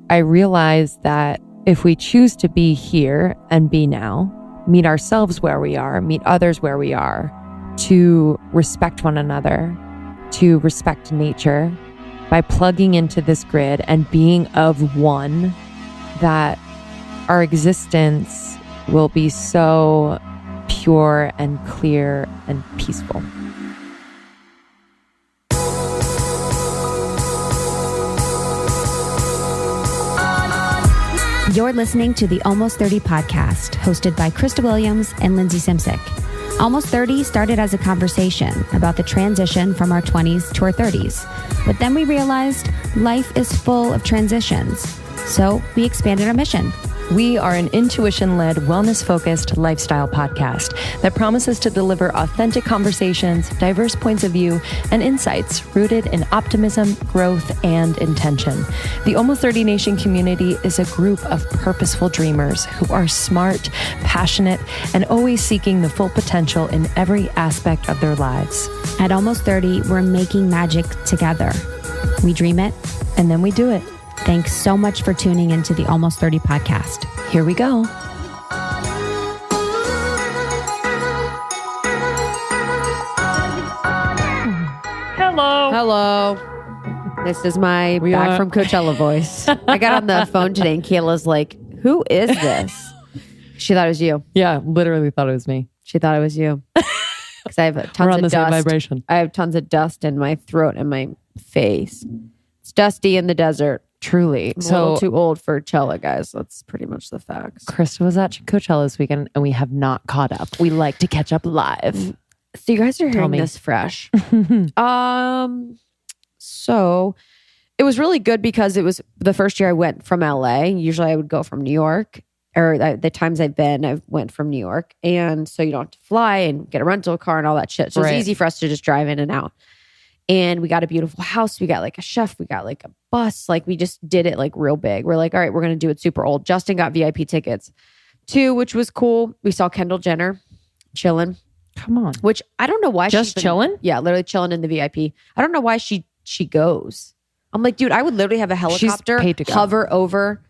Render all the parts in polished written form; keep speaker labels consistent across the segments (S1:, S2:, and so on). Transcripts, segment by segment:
S1: I realized that if we choose to be here and be now, meet ourselves where we are, meet others where we are, to respect one another, to respect nature, by plugging into this grid and being of one, that our existence will be so pure and clear and peaceful.
S2: You're listening to the Almost 30 podcast, hosted by Krista Williams and Lindsey Simcik. Almost 30 started as a conversation about the transition from our 20s to our 30s. But then we realized life is full of transitions. So we expanded our mission.
S1: We are an intuition-led, wellness-focused lifestyle podcast that promises to deliver authentic conversations, diverse points of view, and insights rooted in optimism, growth, and intention. The Almost 30 Nation community is a group of purposeful dreamers who are smart, passionate, and always seeking the full potential in every aspect of their lives.
S2: At Almost 30, we're making magic together. We dream it,
S1: and then we do it.
S2: Thanks so much for tuning into the Almost 30 podcast.
S1: Here we go.
S3: Hello. This is my back from Coachella voice. I got on the phone today and Kayla's like, who is this? She thought it was you.
S1: Yeah, literally thought it was me.
S3: She thought it was you. Because I have tons
S1: We're on
S3: of
S1: the
S3: dust.
S1: same vibration.
S3: I have tons of dust in my throat and my face. It's dusty in the desert.
S1: Truly.
S3: I'm a little too old for Coachella, guys. That's pretty much the facts.
S1: Krista was at Coachella this weekend and we have not caught up. We like to catch up live.
S3: So you guys are hearing this fresh. So it was really good because it was the first year I went from LA. Usually I would go from New York, or the times I've been, I went from New York. And so you don't have to fly and get a rental car and all that shit. So it's easy for us to just drive in and out. And we got a beautiful house. We got like a chef. We got like a bus. Like we just did it like real big. We're like, all right, we're going to do it super old. Justin got VIP tickets too, which was cool. We saw Kendall Jenner chilling.
S1: Come on.
S3: Which I don't know why.
S1: Just chilling?
S3: Yeah, literally chilling in the VIP. I don't know why she goes. I'm like, dude, I would literally have a helicopter hover over.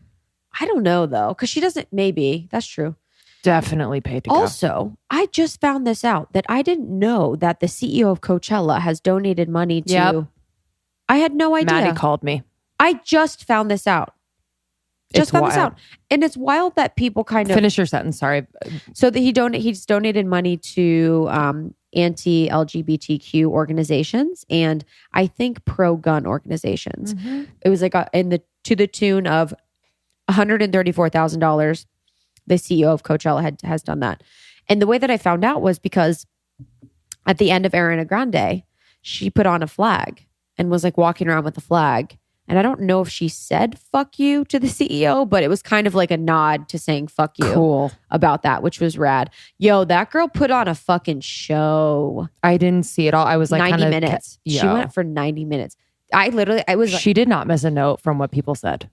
S3: I don't know though. Because she doesn't, maybe. That's true.
S1: Definitely paid to go.
S3: Also, I just found this out that I didn't know that the CEO of Coachella has donated money to. Yep. I had no idea.
S1: Maddie called me.
S3: I just found this out. This out. And it's wild that people kind of...
S1: Finish your sentence, sorry.
S3: So that he's donated money to anti-LGBTQ organizations and I think pro-gun organizations. Mm-hmm. It was like to the tune of $134,000. The CEO of Coachella has done that. And the way that I found out was because at the end of Ariana Grande, she put on a flag and was like walking around with a flag. And I don't know if she said fuck you to the CEO, but it was kind of like a nod to saying fuck you about that, which was rad. Yo, that girl put on a fucking show.
S1: I didn't see it all. I was like
S3: 90 minutes. She went for 90 minutes. I was like,
S1: she did not miss a note from what people said.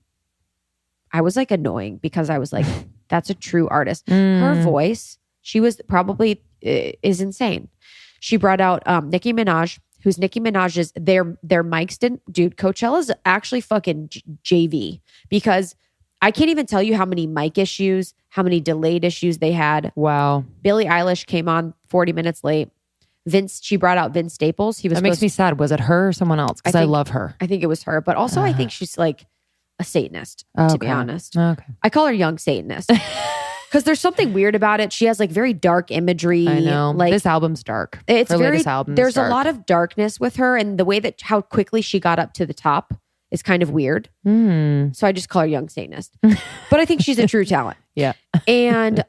S3: I was like annoying because I was like, that's a true artist. Her voice, she was probably is insane. She brought out Nicki Minaj, who's Nicki Minaj's, their mics didn't, dude, Coachella's actually fucking JV because I can't even tell you how many mic issues, how many delayed issues they had.
S1: Wow.
S3: Billie Eilish came on 40 minutes late. She brought out Vince Staples.
S1: That makes me sad. Was it her or someone else? Because I love her.
S3: I think it was her, but also I think she's like a Satanist, to be honest. Okay. I call her young Satanist. Because there's something weird about it. She has like very dark imagery.
S1: I know.
S3: Like
S1: this album's dark.
S3: It's her latest album. There's a lot of darkness with her, and the way that how quickly she got up to the top is kind of weird. So I just call her young Satanist. But I think she's a true talent.
S1: Yeah.
S3: And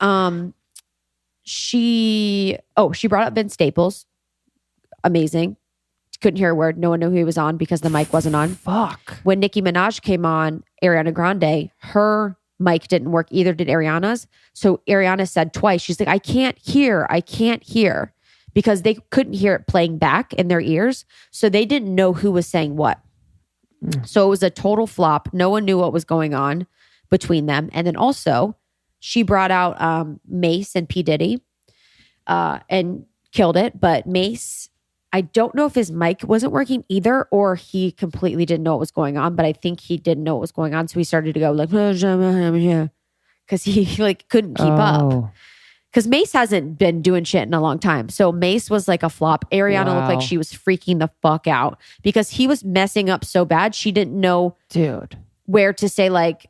S3: she brought up Vince Staples. Amazing. Couldn't hear a word. No one knew who he was on because the mic wasn't on.
S1: Fuck.
S3: When Nicki Minaj came on, Ariana Grande, her mic didn't work. Either did Ariana's. So Ariana said twice, she's like, I can't hear. Because they couldn't hear it playing back in their ears. So they didn't know who was saying what. So it was a total flop. No one knew what was going on between them. And then also, she brought out Mace and P. Diddy and killed it. But Mace I don't know if his mic wasn't working either, or he completely didn't know what was going on, but I think he didn't know what was going on. So he started to go like, because he like couldn't keep up. Because Mace hasn't been doing shit in a long time. So Mace was like a flop. Ariana looked like she was freaking the fuck out because he was messing up so bad. She didn't know where to say like,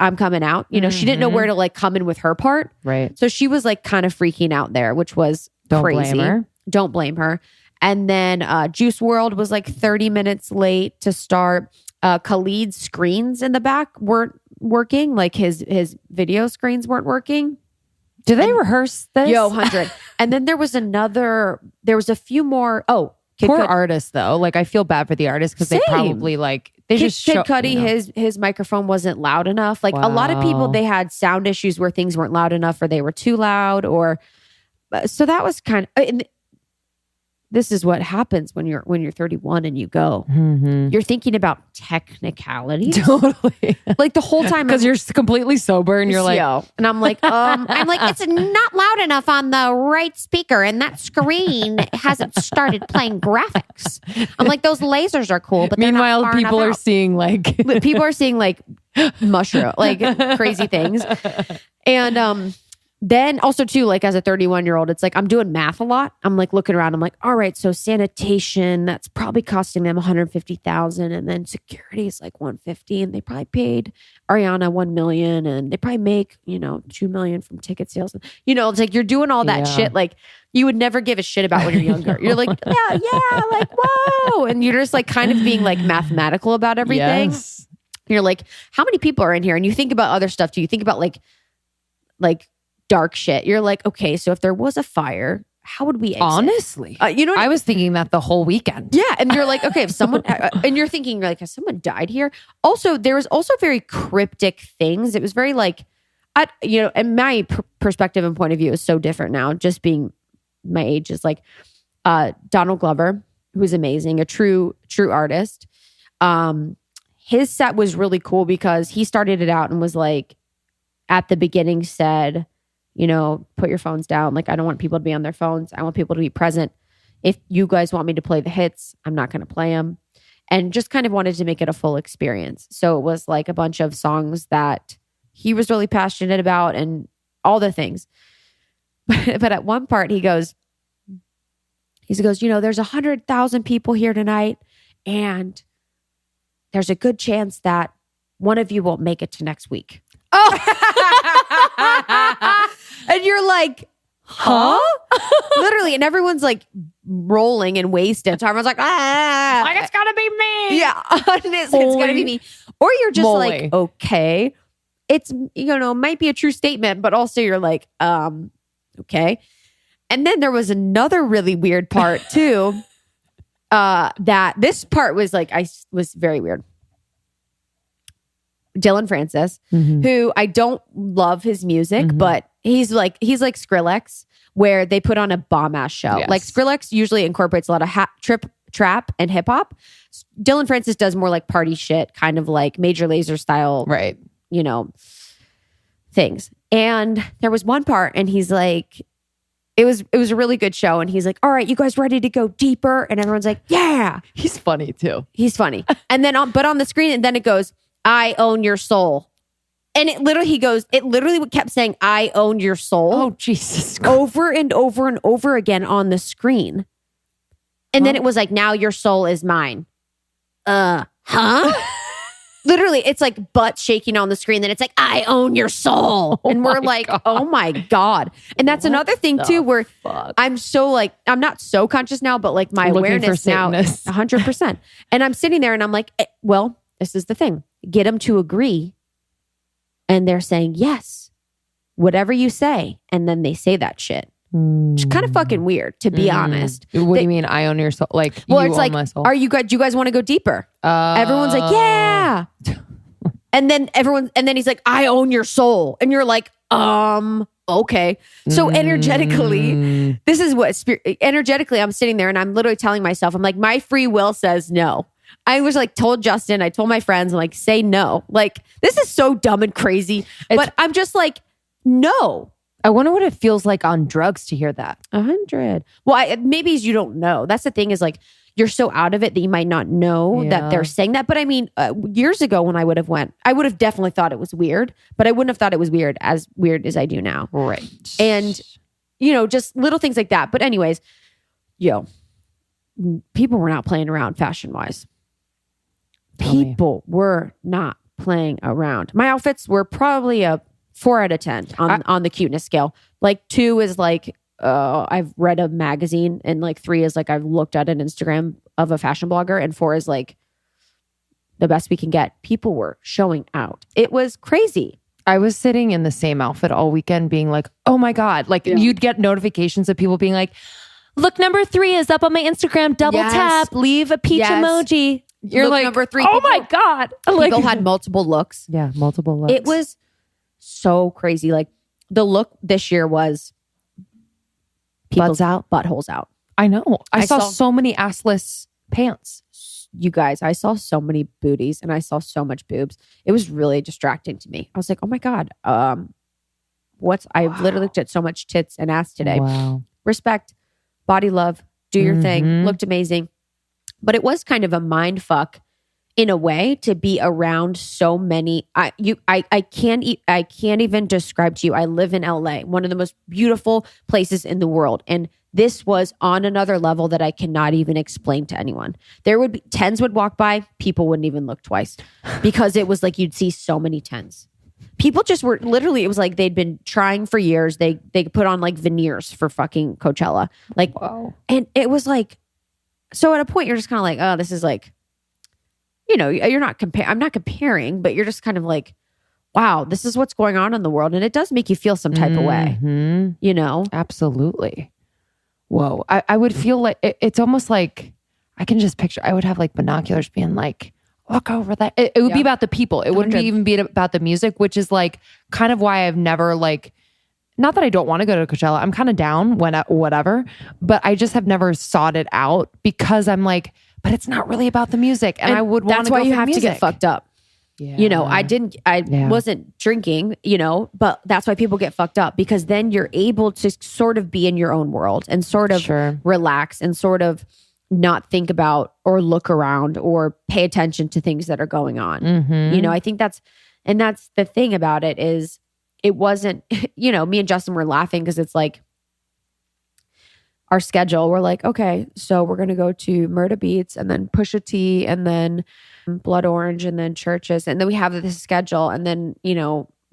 S3: I'm coming out. You know, she didn't know where to like come in with her part.
S1: Right.
S3: So she was like kind of freaking out there, which was crazy.
S1: Blame her.
S3: Don't blame her. And then Juice WRLD was like 30 minutes late to start. Khalid's screens in the back weren't working. Like his video screens weren't working.
S1: Do they rehearse this?
S3: 100. And then there was a few more. Oh,
S1: poor artists though. Like I feel bad for the artists because they probably like, they
S3: Kid Cudi,
S1: you know.
S3: his microphone wasn't loud enough. Like a lot of people, they had sound issues where things weren't loud enough or they were too loud or, so that was kind of, this is what happens when you're 31 and you go. You're thinking about technicalities.
S1: Totally.
S3: Like the whole time.
S1: Because you're completely sober and you're like,
S3: and I'm like, it's not loud enough on the right speaker and that screen hasn't started playing graphics. I'm like, those lasers are cool, but
S1: meanwhile, people are seeing like
S3: mushroom, like crazy things. And, then also too, like as a 31-year-old, it's like I'm doing math a lot. I'm like looking around. I'm like, all right, so sanitation, that's probably costing them $150,000, and then security is like $150,000, and they probably paid Ariana $1 million, and they probably make $2 million from ticket sales. It's like you're doing all that shit. Like you would never give a shit about when you're younger. You're like, yeah, like whoa, and you're just like kind of being like mathematical about everything.
S1: Yes.
S3: You're like, how many people are in here? And you think about other stuff too. You think about like dark shit. You're like, okay, so if there was a fire, how would we exit?
S1: Honestly, I was thinking that the whole weekend.
S3: Yeah, and you're like, okay, if someone and you're thinking like, has someone died here? Also, there was also very cryptic things. It was very like, and my perspective and point of view is so different now. Just being my age is like Donald Glover, who's amazing, a true artist. His set was really cool because he started it out and was like, at the beginning said, put your phones down. Like, I don't want people to be on their phones. I want people to be present. If you guys want me to play the hits, I'm not going to play them. And just kind of wanted to make it a full experience. So it was like a bunch of songs that he was really passionate about and all the things. But at one part he goes, there's 100,000 people here tonight. And there's a good chance that one of you won't make it to next week. Oh, and you're like, huh? Literally. And everyone's like rolling and wasted. So everyone's like, like it's gotta be me. Yeah. It's gotta be me. Or you're just like, okay, it's, might be a true statement, but also you're like, okay. And then there was another really weird part too. That this part was like, was very weird. Dylan Francis, who I don't love his music, but he's like Skrillex, where they put on a bomb ass show. Yes. Like Skrillex usually incorporates a lot of trap and hip hop. Dylan Francis does more like party shit, kind of like Major Lazer style,
S1: right?
S3: Things. And there was one part, and he's like, it was a really good show, and he's like, all right, you guys ready to go deeper? And everyone's like, yeah.
S1: He's funny too.
S3: He's funny. And then but on the screen, and then it goes, I own your soul. And it literally kept saying, I own your soul.
S1: Oh, Jesus.
S3: Over and over and over again on the screen. And then it was like, now your soul is mine. Huh? Literally, it's like butt shaking on the screen. Then it's like, I own your soul. And we're like, God. Oh my God. And that's another thing too, where I'm so like, I'm not so conscious now, but like my awareness now, 100%. And I'm sitting there and I'm like, well, this is the thing. Get them to agree. And they're saying, yes, whatever you say. And then they say that shit. It's kind of fucking weird, to be honest.
S1: What do you mean? I own your soul? Like,
S3: well,
S1: you
S3: it's
S1: own
S3: like,
S1: my soul?
S3: do you guys want to go deeper? Everyone's like, yeah. And then he's like, I own your soul. And you're like, okay. So energetically, this is what energetically I'm sitting there and I'm literally telling myself, I'm like, my free will says no. I was like, told Justin, I told my friends, I'm like, say no. Like, this is so dumb and crazy. But I'm just like, no.
S1: I wonder what it feels like on drugs to hear that.
S3: 100. Well, maybe you don't know. That's the thing is like, you're so out of it that you might not know that they're saying that. But I mean, years ago when I would have went, I would have definitely thought it was weird, but I wouldn't have thought it was weird as I do now.
S1: Right.
S3: And, just little things like that. But anyways, people were not playing around fashion-wise. People were not playing around. My outfits were probably a 4 out of 10 on the cuteness scale. Like 2 is like, I've read a magazine, and like 3 is like I've looked at an Instagram of a fashion blogger, and 4 is like the best we can get. People were showing out. It was crazy.
S1: I was sitting in the same outfit all weekend being like, oh my God. Like you'd get notifications of people being like, look, number 3 is up on my Instagram. Double tap, leave a peach emoji. You're
S3: look,
S1: like,
S3: number 3.
S1: Oh my God.
S3: People had multiple looks.
S1: Yeah, multiple looks.
S3: It was so crazy. Like the look this year was people's buttholes out.
S1: I know. I saw so many assless pants.
S3: You guys, I saw so many booties and I saw so much boobs. It was really distracting to me. I was like, oh my God. I literally looked at so much tits and ass today.
S1: Wow.
S3: Respect, body love, do your thing. Looked amazing. But it was kind of a mind fuck in a way to be around so many. I can't even describe to you. I live in LA, one of the most beautiful places in the world. And this was on another level that I cannot even explain to anyone. There would be 10s would walk by, people wouldn't even look twice because it was like you'd see so many 10s. People just were literally, it was like they'd been trying for years. They put on like veneers for fucking Coachella. Like, wow. And it was like, so at a point you're just kind of like, oh, this is like, you're not I'm not comparing, but you're just kind of like, wow, this is what's going on in the world. And it does make you feel some type of way,
S1: Absolutely. Whoa. I would feel like, it's almost like, I can just picture, I would have like binoculars being like, look over that. It would be about the people. It wouldn't even be about the music, which is like kind of why I've never like, not that I don't want to go to Coachella. I'm kind of down whatever, but I just have never sought it out because I'm like, but it's not really about the music. And I would want to go.
S3: That's why you have
S1: music.
S3: to get fucked up. Yeah. I wasn't drinking, but that's why people get fucked up because then you're able to sort of be in your own world and sort of relax and sort of not think about or look around or pay attention to things that are going on. I think that's the thing about it is it wasn't, me and Justin were laughing because it's like our schedule. We're like, okay, so we're going to go to Murda Beats and then Pusha T and then Blood Orange and then Churches. And then we have this schedule. And then,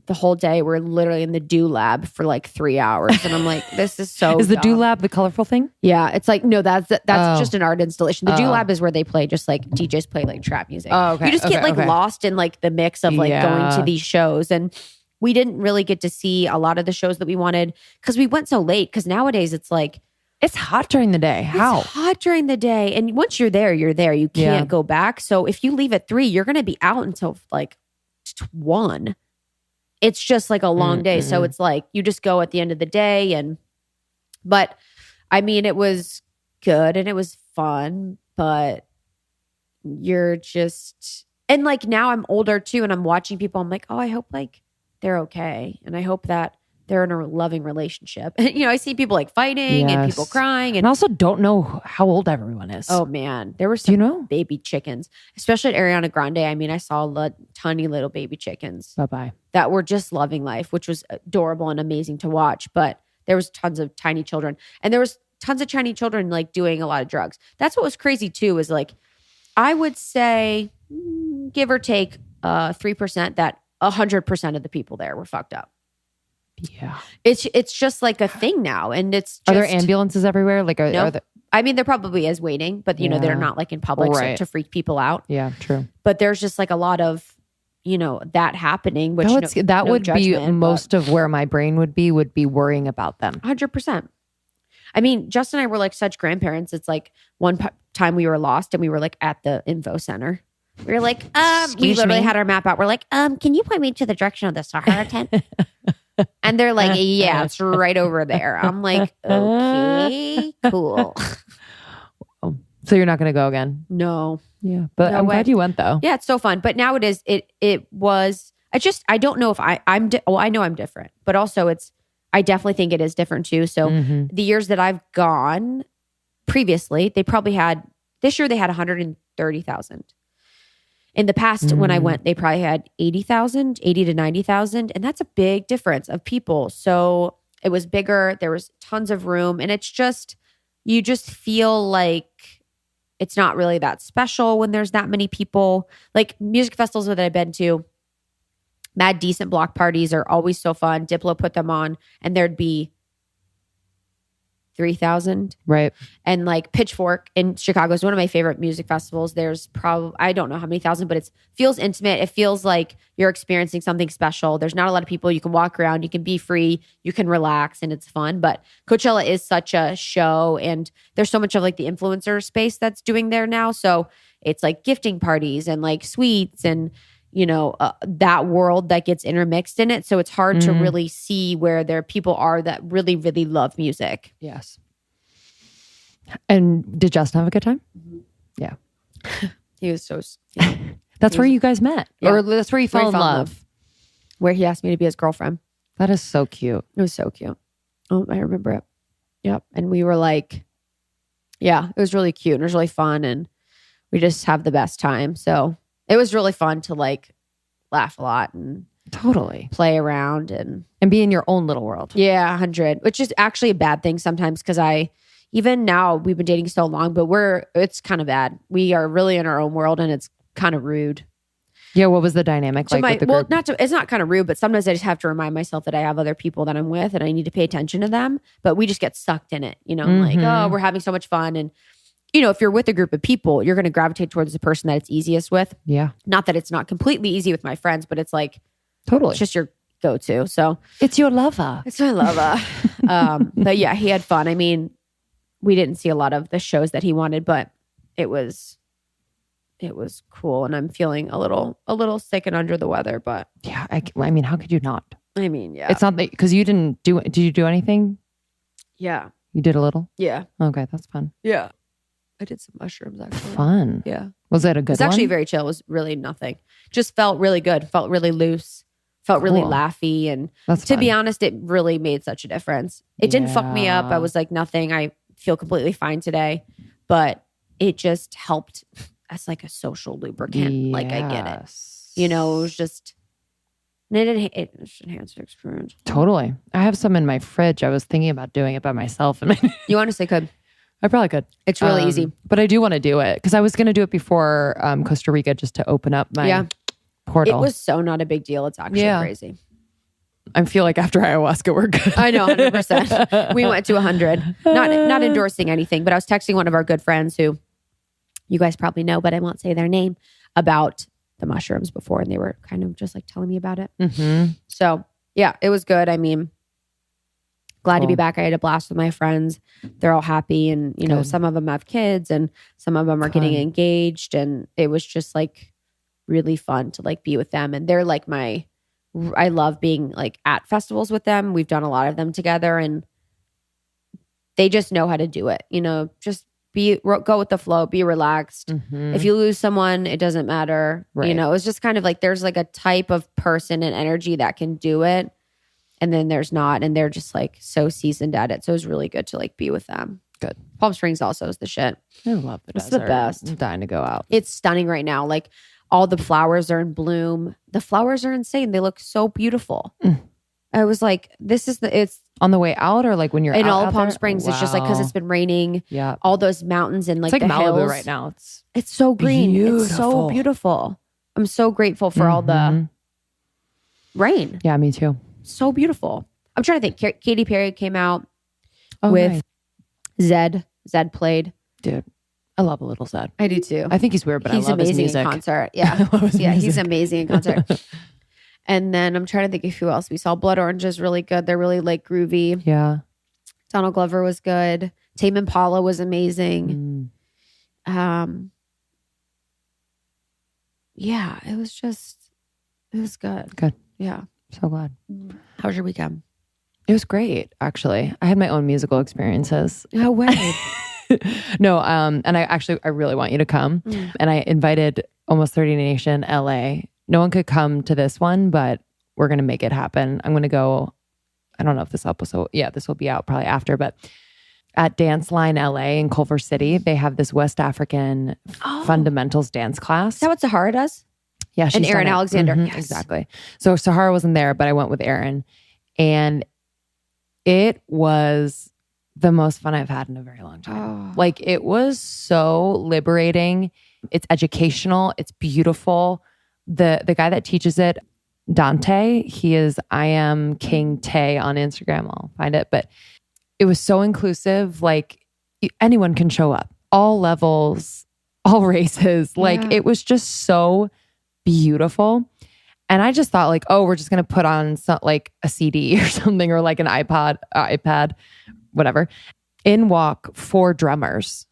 S3: the whole day we're literally in the Do Lab for like 3 hours. And I'm like, this is so
S1: Is the Do Lab the colorful thing?
S3: Yeah. It's like, no, that's just an art installation. The Do Lab is where they play just like DJs play like trap music.
S1: Oh, okay.
S3: You just get lost in like the mix of like going to these shows. And we didn't really get to see a lot of the shows that we wanted because we went so late. Because nowadays it's like,
S1: it's hot during the day. How?
S3: It's hot during the day. And once you're there, you're there. You can't go back. So if you leave at 3, you're going to be out until like 1. It's just like a long day. So it's like you just go at the end of the day. But I mean, it was good and it was fun, but you're just, and like now I'm older too and I'm watching people. I'm like, oh, I hope like they're okay. And I hope that they're in a loving relationship. I see people like fighting and people crying. And
S1: I also don't know how old everyone is.
S3: Oh man, there were some baby chickens, especially at Ariana Grande. I mean, I saw tiny little baby chickens that were just loving life, which was adorable and amazing to watch. But there was tons of tiny children and there was tons of tiny children like doing a lot of drugs. That's what was crazy too, is like, I would say give or take 3% that 100% of the people there were fucked up.
S1: Yeah,
S3: it's just like a thing now, and it's just,
S1: are there ambulances everywhere? Like,
S3: no. I mean, there probably is waiting, but they're not like in public to freak people out.
S1: Yeah, true.
S3: But there's just like a lot of that happening, which
S1: that would be most of where my brain would be worrying about them.
S3: 100%. I mean, Justin and I were like such grandparents. It's like one time we were lost and we were like at the info center. We were like, we literally had our map out. We're like, can you point me to the direction of the Sahara tent? And they're like, yeah, it's right over there. I'm like, okay, cool.
S1: So you're not going to go again?
S3: No.
S1: Yeah. But I'm glad you went though.
S3: Yeah, it's so fun. But now it was, I don't know if I know I'm different, but also I definitely think it is different too. So the years that I've gone previously, they probably had, this year they had 130,000. In the past, when I went, they probably had 80,000, 80 to 90,000. And that's a big difference of people. So it was bigger. There was tons of room. And it's just, you just feel like it's not really that special when there's that many people. Like music festivals that I've been to, Mad Decent block parties are always so fun. Diplo put them on and there'd be 3,000.
S1: Right.
S3: And like Pitchfork in Chicago is one of my favorite music festivals. There's probably, I don't know how many thousand, but it feels intimate. It feels like you're experiencing something special. There's not a lot of people. You can walk around, you can be free, you can relax, and it's fun. But Coachella is such a show, and there's so much of like the influencer space that's doing there now. So it's like gifting parties and like sweets and, you know, that world that gets intermixed in it. So it's hard to really see where there people are that really, really love music.
S1: Yes. And did Justin have a good time? Yeah.
S3: He was so...
S1: That's where you guys met.
S3: Yeah.
S1: Or that's where you fell in love.
S3: Where he asked me to be his girlfriend.
S1: That is so cute.
S3: It was so cute. Oh, I remember it. Yep. And we were like... Yeah, it was really cute and it was really fun and we just have the best time. So... It was really fun to like laugh a lot and
S1: totally
S3: play around and
S1: be in your own little world.
S3: Yeah, 100, which is actually a bad thing sometimes because even now we've been dating so long, but it's kind of bad. We are really in our own world and it's kind of rude.
S1: Yeah, what was the dynamic like with the group?
S3: It's not kind of rude, but sometimes I just have to remind myself that I have other people that I'm with and I need to pay attention to them, but we just get sucked in it, you know, like, oh, we're having so much fun and you know, if you're with a group of people, you're going to gravitate towards the person that it's easiest with.
S1: Yeah.
S3: Not that it's not completely easy with my friends, but it's like,
S1: totally,
S3: it's just your go-to. So
S1: it's your lover.
S3: It's my lover. But yeah, he had fun. I mean, we didn't see a lot of the shows that he wanted, but it was cool. And I'm feeling a little sick and under the weather, but
S1: yeah, I mean, how could you not?
S3: I mean, yeah,
S1: it's not that because you didn't do. Did you do anything?
S3: Yeah,
S1: you did a little.
S3: Yeah.
S1: Okay, that's fun.
S3: Yeah. I did some mushrooms actually.
S1: Fun.
S3: Yeah.
S1: Was it a good one?
S3: It was actually very chill. It was really nothing. Just felt really good. Felt really loose. Felt really laughy. And to be honest, it really made such a difference. It didn't fuck me up. I was like, nothing. I feel completely fine today. But it just helped as like a social lubricant.
S1: Yes.
S3: Like I get it. You know, it was just... It enhanced the experience.
S1: Totally. I have some in my fridge. I was thinking about doing it by myself.
S3: You honestly could.
S1: I probably could.
S3: It's really easy.
S1: But I do want to do it because I was going to do it before Costa Rica just to open up my portal.
S3: It was so not a big deal. It's actually crazy.
S1: I feel like after ayahuasca, we're good.
S3: I know, 100%. We went to 100. Not endorsing anything, but I was texting one of our good friends who you guys probably know, but I won't say their name, about the mushrooms before. And they were kind of just like telling me about it. Mm-hmm. So yeah, it was good. I mean, glad to be back. I had a blast with my friends. They're all happy. And, you know, some of them have kids and some of them are getting engaged. And it was just like really fun to like be with them. And they're like I love being like at festivals with them. We've done a lot of them together and they just know how to do it. You know, just go with the flow, be relaxed. Mm-hmm. If you lose someone, it doesn't matter. Right. You know, it's just kind of like there's like a type of person and energy that can do it. And then there's not, and they're just like so seasoned at it. So it was really good to like be with them.
S1: Good.
S3: Palm Springs also is the shit.
S1: I love the
S3: It's
S1: desert.
S3: the best.
S1: I'm dying to go out.
S3: It's stunning right now. Like all the flowers are in bloom. The flowers are insane. They look so beautiful. I was like, it's
S1: on the way out or like when you're
S3: in
S1: out
S3: all of Palm
S1: there?
S3: Springs.
S1: Wow.
S3: It's just like because it's been raining.
S1: Yeah.
S3: All those mountains and like
S1: it's like
S3: the
S1: Malibu
S3: hills
S1: right now.
S3: It's so green.
S1: Beautiful.
S3: It's so beautiful. I'm so grateful for all the rain.
S1: Yeah, me too.
S3: So beautiful. I'm trying to think. Katy Perry came out
S1: with
S3: nice. Zed. Zed played.
S1: Dude, I love a little Zed.
S3: I do too.
S1: I think he's weird, but
S3: he's
S1: I love his
S3: amazing
S1: music.
S3: in concert. Yeah. He's amazing in concert. And then I'm trying to think of who else we saw. Blood Orange is really good. They're really like groovy.
S1: Yeah.
S3: Donald Glover was good. Tame Impala was amazing. Yeah, it was good.
S1: Good.
S3: Yeah.
S1: So glad.
S3: How was your weekend?
S1: It was great, actually. I had my own musical experiences.
S3: No way.
S1: No, and I really want you to come. And I invited Almost 30 Nation LA. No one could come to this one, but we're going to make it happen. I'm going to go I don't know if this episode, this will be out probably after, but at Dance Line LA in Culver City, they have this West African fundamentals dance class.
S3: Is that what Sahara does?
S1: Yeah.
S3: And Aaron Alexander.
S1: Mm-hmm,
S3: yes.
S1: Exactly. So Sahara wasn't there, but I went with Aaron, and it was the most fun I've had in a very long time.
S3: Oh.
S1: Like, it was so liberating. It's educational. It's beautiful. The guy that teaches it, Dante, he is I am King Tay on Instagram. I'll find it. But it was so inclusive. Like, anyone can show up, all levels, all races. Like, it was just so beautiful. And I just thought, like, oh, we're just going to put on some, like a CD or something, or like an iPad, whatever. In walk 4 drummers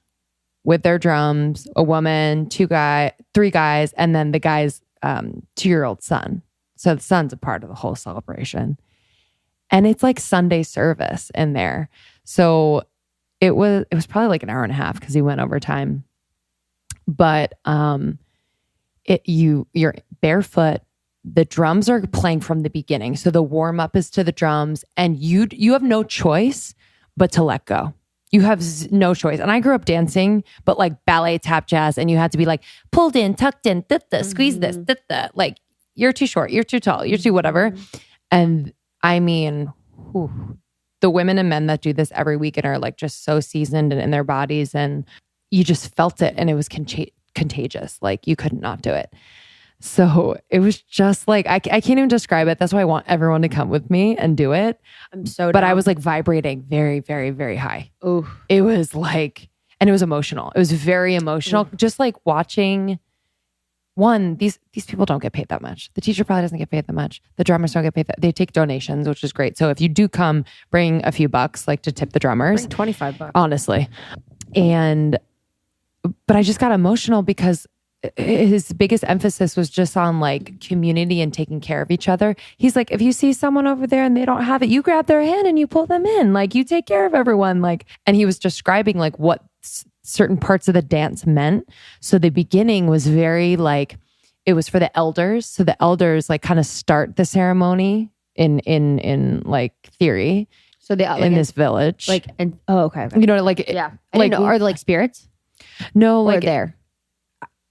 S1: with their drums, a woman, 3 guys, and then the guy's 2-year-old son. So the son's a part of the whole celebration. And it's like Sunday service in there. So it was probably like an hour and a half because he went over time. But you're barefoot. The drums are playing from the beginning. So the warm up is to the drums, and you have no choice but to let go. You have no choice. And I grew up dancing, but like ballet, tap, jazz, and you had to be like pulled in, tucked in, squeeze this, like you're too short, you're too tall, you're too whatever. And I mean, the women and men that do this every weekend are like just so seasoned in their bodies, and you just felt it, and it was contagious. Like, you could not do it. So it was just like, I can't even describe it. That's why I want everyone to come with me and do it.
S3: I'm so
S1: But
S3: down.
S1: I was like vibrating very, very, very high.
S3: Ooh.
S1: It was like, and it was emotional. It was very emotional.
S3: Ooh.
S1: Just like watching, these people don't get paid that much. The teacher probably doesn't get paid that much. The drummers don't get paid that. They take donations, which is great. So if you do come, bring a few bucks, like to tip the drummers.
S3: Bring $25.
S1: Honestly. But I just got emotional because his biggest emphasis was just on like community and taking care of each other. He's like, if you see someone over there and they don't have it, you grab their hand and you pull them in. Like, you take care of everyone. Like, and he was describing like what certain parts of the dance meant. So the beginning was very like, it was for the elders. So the elders like kind of start the ceremony in like theory.
S3: So they
S1: in this village,
S3: like, and okay.
S1: You know, like,
S3: yeah,
S1: like,
S3: are they like spirits?
S1: No, like
S3: there.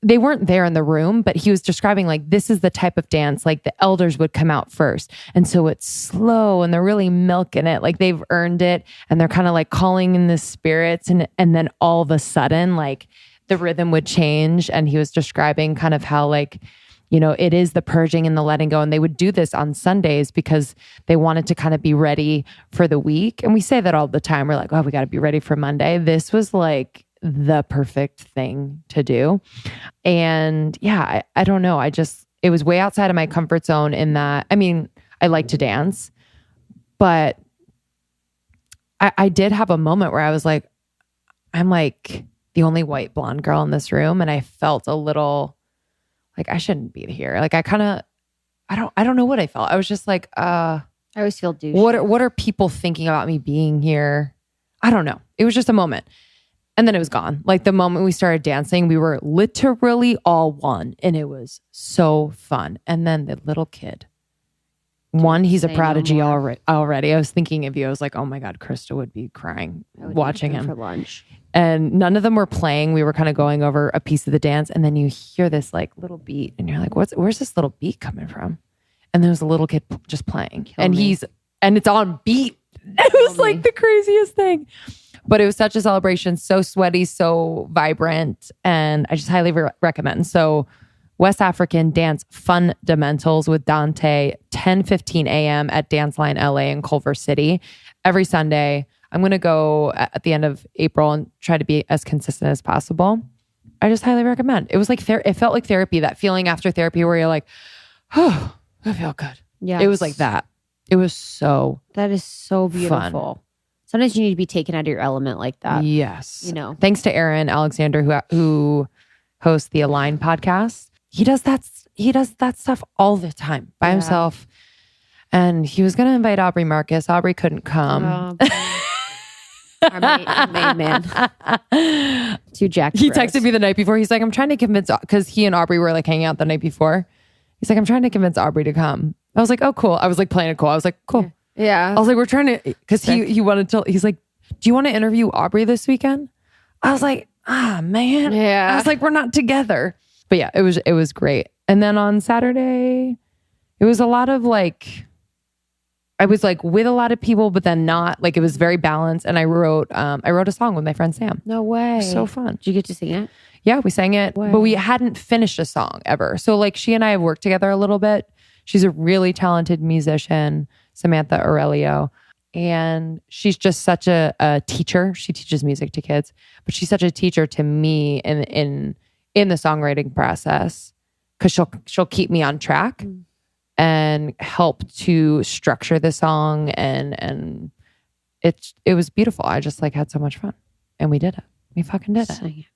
S1: They weren't there in the room, but he was describing like, this is the type of dance, like the elders would come out first. And so it's slow and they're really milking it. Like, they've earned it, and they're kind of like calling in the spirits. And then all of a sudden, like, the rhythm would change. And he was describing kind of how, like, you know, it is the purging and the letting go. And they would do this on Sundays because they wanted to kind of be ready for the week. And we say that all the time. We're like, oh, we got to be ready for Monday. This was like the perfect thing to do. And yeah, I don't know. It was way outside of my comfort zone in that, I mean, I like to dance, but I did have a moment where I was like, I'm like the only white blonde girl in this room. And I felt a little like I shouldn't be here. Like, I don't know what I felt. I was just like,
S3: I always feel douchey.
S1: What are people thinking about me being here? I don't know. It was just a moment. And then it was gone. Like, the moment we started dancing, we were literally all one. And it was so fun. And then the little kid. He's a prodigy already. I was thinking of you. I was like, oh my God, Krista would be crying watching him.
S3: For lunch.
S1: And none of them were playing. We were kind of going over a piece of the dance. And then you hear this like little beat. And you're like, where's this little beat coming from? And there was a little kid just playing. And it's on beat. It was like the craziest thing. But it was such a celebration, so sweaty, so vibrant, and I just highly recommend. So West African Dance Fundamentals with Dante, 10:15 a.m. at Dance Line LA in Culver City. Every Sunday. I'm going to go at the end of April and try to be as consistent as possible. I just highly recommend. It was like, it felt like therapy, that feeling after therapy where you're like, oh, I feel good. Yeah, it was like that. It was so
S3: That is so beautiful.
S1: Fun.
S3: Sometimes you need to be taken out of your element like that.
S1: Yes.
S3: You know.
S1: Thanks to Aaron Alexander who hosts the Align podcast. He does that stuff all the time by himself. And he was going to invite Aubrey Marcus. Aubrey couldn't come.
S3: Our main man. Too jacked.
S1: He texted me the night before. He's like, I'm trying to convince, because he and Aubrey were like hanging out the night before. He's like, I'm trying to convince Aubrey to come. I was like, oh, cool. I was like playing it cool. I was like, cool.
S3: Yeah.
S1: I was like, we're trying to, because he wanted to, he's like, do you want to interview Aubrey this weekend? I was like, man.
S3: Yeah.
S1: I was like, we're not together. But yeah, it was great. And then on Saturday, it was a lot of like, I was like with a lot of people, but then not. Like it was very balanced. And I wrote a song with my friend Sam.
S3: No way.
S1: It was so fun.
S3: Did you get to sing it?
S1: Yeah, we sang it, but we hadn't finished a song ever. So like she and I have worked together a little bit. She's a really talented musician, Samantha Aurelio. And she's just such a teacher. She teaches music to kids, but she's such a teacher to me in the songwriting process, because she'll keep me on track and help to structure the song, and it was beautiful. I just like had so much fun, and we did it. We fucking did it.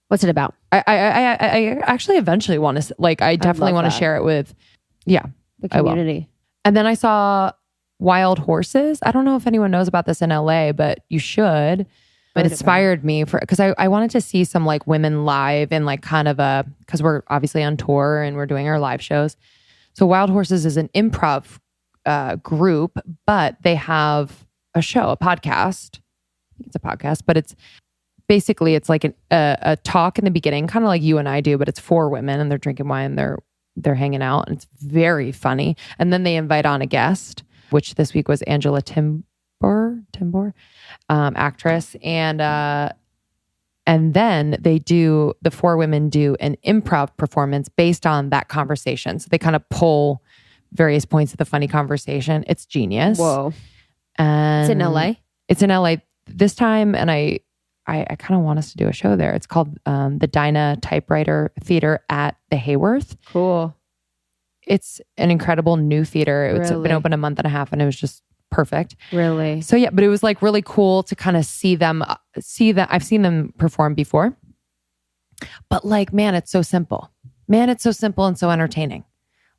S3: What's it about?
S1: I actually eventually want to I definitely want to share it with
S3: the community.
S1: And then I saw Wild Horses. I don't know if anyone knows about this in LA, but you should. It inspired me because I wanted to see some like women live in like kind of because we're obviously on tour and we're doing our live shows. So Wild Horses is an improv group, but they have a show, a podcast. I think it's a podcast, but it's basically like a talk in the beginning, kind of like you and I do, but it's 4 women and they're drinking wine, they're hanging out, and it's very funny. And then they invite on a guest, which this week was Angela Timbor, actress, and then the 4 women do an improv performance based on that conversation. So they kind of pull various points of the funny conversation. It's genius.
S3: Whoa!
S1: And
S3: it's in LA.
S1: It's in LA this time, and I kind of want us to do a show there. It's called the Dinah Typewriter Theater at the Hayworth.
S3: Cool.
S1: It's an incredible new theater. It's been open a month and a half, and it was just perfect.
S3: Really?
S1: So yeah, but it was like really cool to kind of see that. I've seen them perform before, but like, man, it's so simple. Man, it's so simple and so entertaining.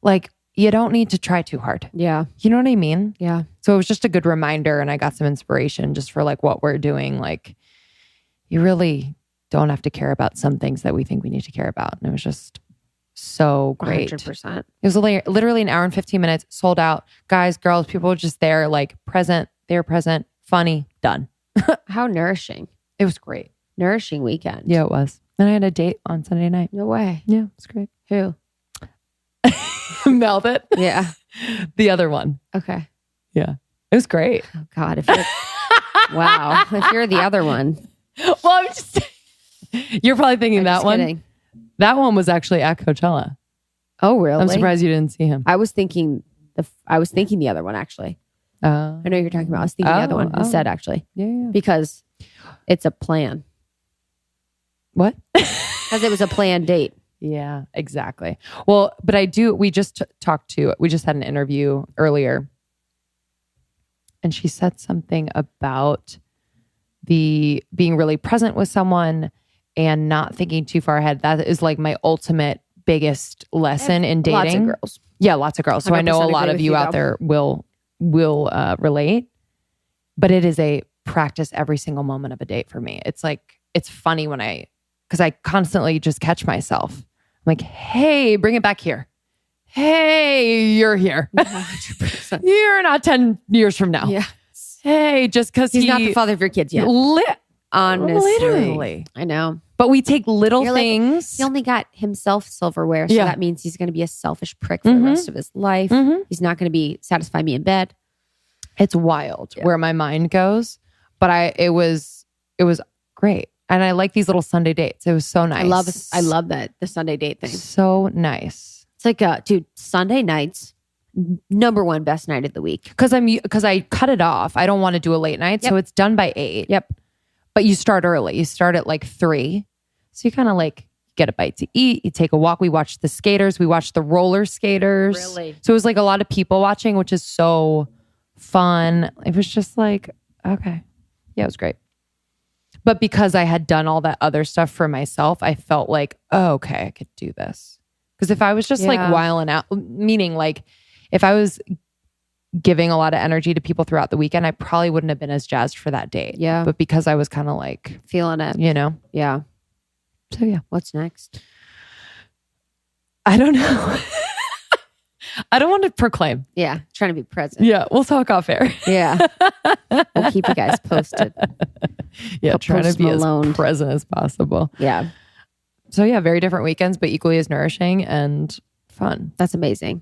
S1: Like, you don't need to try too hard.
S3: Yeah.
S1: You know what I mean?
S3: Yeah.
S1: So it was just a good reminder, and I got some inspiration just for like what we're doing. Like, you really don't have to care about some things that we think we need to care about. And it was just so great.
S3: 100%.
S1: It was literally an hour and 15 minutes, sold out. Guys, girls, people were just there, like present. They were present, funny, done.
S3: How nourishing.
S1: It was great.
S3: Nourishing weekend.
S1: Yeah, it was. And I had a date on Sunday night.
S3: No way.
S1: Yeah, it was great.
S3: Who?
S1: Melvin.
S3: Yeah.
S1: The other one.
S3: Okay.
S1: Yeah. It was great.
S3: Oh God. Wow. If you're the other one.
S1: Well, I'm just you're probably thinking that one.
S3: Kidding.
S1: That one was actually at Coachella.
S3: Oh, really?
S1: I'm surprised you didn't see him.
S3: I was thinking the other one, actually. I know you're talking about. I was thinking the other one instead, actually.
S1: Yeah.
S3: Because it's a plan.
S1: What?
S3: Because it was a planned date.
S1: Yeah, exactly. Well, but we just we just had an interview earlier, and she said something about being really present with someone and not thinking too far ahead. That is like my ultimate biggest lesson in dating.
S3: Lots of girls.
S1: Yeah, lots of girls. So I know a lot of you out there will relate, but it is a practice every single moment of a date for me. It's like, it's funny because I constantly just catch myself. I'm like, hey, bring it back here. Hey, you're here. 100%. You're not 10 years from now.
S3: Yeah.
S1: Hey, just because
S3: he's not the father of your kids yet. Honestly.
S1: Literally.
S3: I know.
S1: But we take little things.
S3: He only got himself silverware. So that means he's going to be a selfish prick for the rest of his life. He's not going to satisfy me in bed.
S1: It's wild where my mind goes. But it was great. And I like these little Sunday dates. It was so nice.
S3: I love that, the Sunday date thing.
S1: So nice.
S3: It's like, dude, Sunday nights, number one best night of the week.
S1: Because I cut it off. I don't want to do a late night. Yep. So it's done by 8.
S3: Yep.
S1: But you start early. You start at like 3. So you kind of like get a bite to eat. You take a walk. We watched the skaters. We watched the roller skaters.
S3: Really?
S1: So it was like a lot of people watching, which is so fun. It was just like, okay. Yeah, it was great. But because I had done all that other stuff for myself, I felt like, oh, okay, I could do this. Because if I was just like whiling out, meaning like if I was giving a lot of energy to people throughout the weekend, I probably wouldn't have been as jazzed for that date.
S3: Yeah.
S1: But because I was kind of like
S3: feeling it,
S1: you know?
S3: Yeah.
S1: So yeah.
S3: What's next?
S1: I don't know. I don't want to proclaim.
S3: Yeah. Trying to be present.
S1: Yeah. We'll talk off air.
S3: Yeah. We'll keep you guys posted.
S1: Yeah. Trying to be
S3: Malone.
S1: as present as possible.
S3: Yeah.
S1: So yeah, very different weekends, but equally as nourishing and fun.
S3: That's amazing.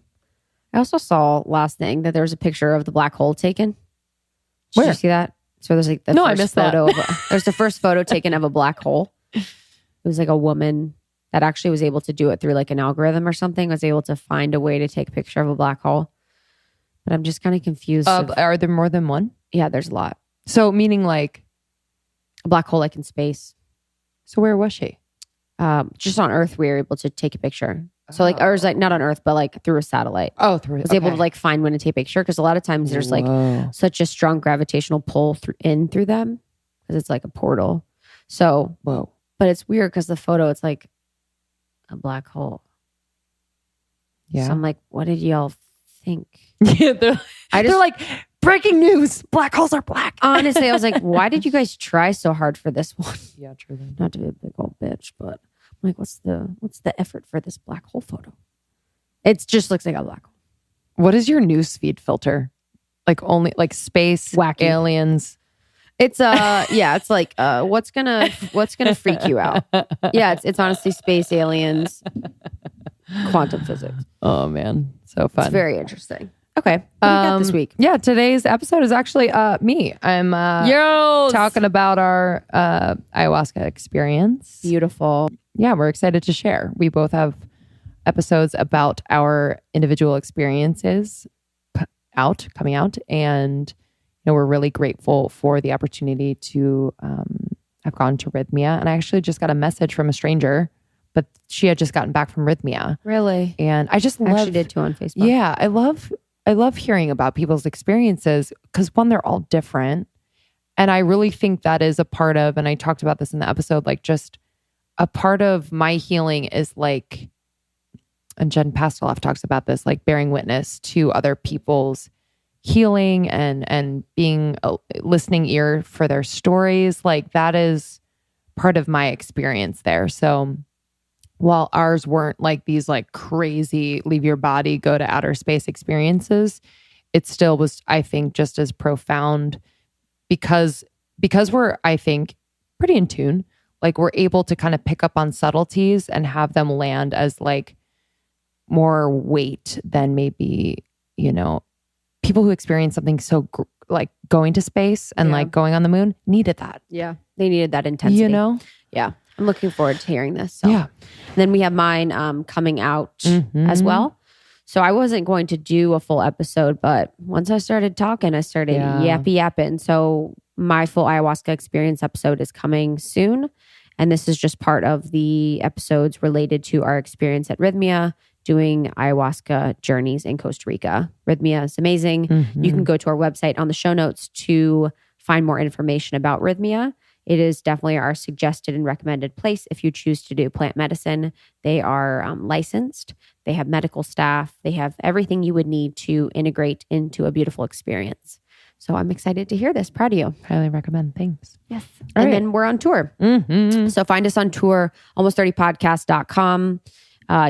S3: I also saw last thing that there was a picture of the black hole taken. Did
S1: Where?
S3: you see that? So there's like the
S1: No,
S3: first
S1: I missed
S3: photo
S1: that.
S3: there's the first photo taken of a black hole. It was like a woman that actually was able to do it through like an algorithm or something, was able to find a way to take a picture of a black hole. But I'm just kind of confused.
S1: Are there more than one?
S3: Yeah, there's a lot.
S1: So meaning like
S3: A black hole like in space.
S1: So where was she?
S3: Just on Earth, we were able to take a picture. So like, or it was like not on Earth, but like through a satellite.
S1: Oh, through.
S3: Was able to like find when to take a picture, because a lot of times there's like such a strong gravitational pull through them, because it's like a portal. So, but it's weird because the photo, it's like a black hole.
S1: Yeah.
S3: So I'm like, what did y'all think?
S1: Yeah, they're like, breaking news: black holes are black.
S3: Honestly, I was like, why did you guys try so hard for this one?
S1: Yeah, truly.
S3: Not to be a big old bitch, but I'm like, what's the effort for this black hole photo? It just looks like a black hole.
S1: What is your newsfeed filter? Like only like space,
S3: Wacky.
S1: aliens.
S3: It's it's like what's gonna freak you out? Yeah, it's honestly space, aliens, quantum physics.
S1: Oh man, so fun.
S3: It's very interesting. Okay, what do we got this week?
S1: Yeah, today's episode is actually me. I'm talking about our ayahuasca experience.
S3: Beautiful.
S1: Yeah, we're excited to share. We both have episodes about our individual experiences coming out, and we're really grateful for the opportunity to have gone to Rythmia. And I actually just got a message from a stranger, but she had just gotten back from Rythmia.
S3: Really?
S1: And I just love,
S3: actually did too on Facebook.
S1: Yeah, I love hearing about people's experiences, because one, they're all different. And I really think that is a part of, and I talked about this in the episode, like just a part of my healing is like, and Jen Pasteloff talks about this, like bearing witness to other people's healing and being a listening ear for their stories. Like that is part of my experience there. So while ours weren't like these like crazy leave your body, go to outer space experiences, it still was, I think, just as profound because we're, I think, pretty in tune. Like we're able to kind of pick up on subtleties and have them land as like more weight than maybe, people who experience something so like going to space and like going on the moon needed that.
S3: Yeah. They needed that intensity. Yeah. I'm looking forward to hearing this. So.
S1: Yeah.
S3: And then we have mine coming out as well. So I wasn't going to do a full episode, but once I started talking, I started yapping. So my full ayahuasca experience episode is coming soon. And this is just part of the episodes related to our experience at Rythmia, doing ayahuasca journeys in Costa Rica. Rythmia is amazing. You can go to our website on the show notes to find more information about Rythmia. It is definitely our suggested and recommended place if you choose to do plant medicine. They are licensed. They have medical staff. They have everything you would need to integrate into a beautiful experience. So I'm excited to hear this. Proud of you.
S1: Highly recommend. Thanks.
S3: Yes. And then we're on tour. So find us on tour, almost30podcast.com.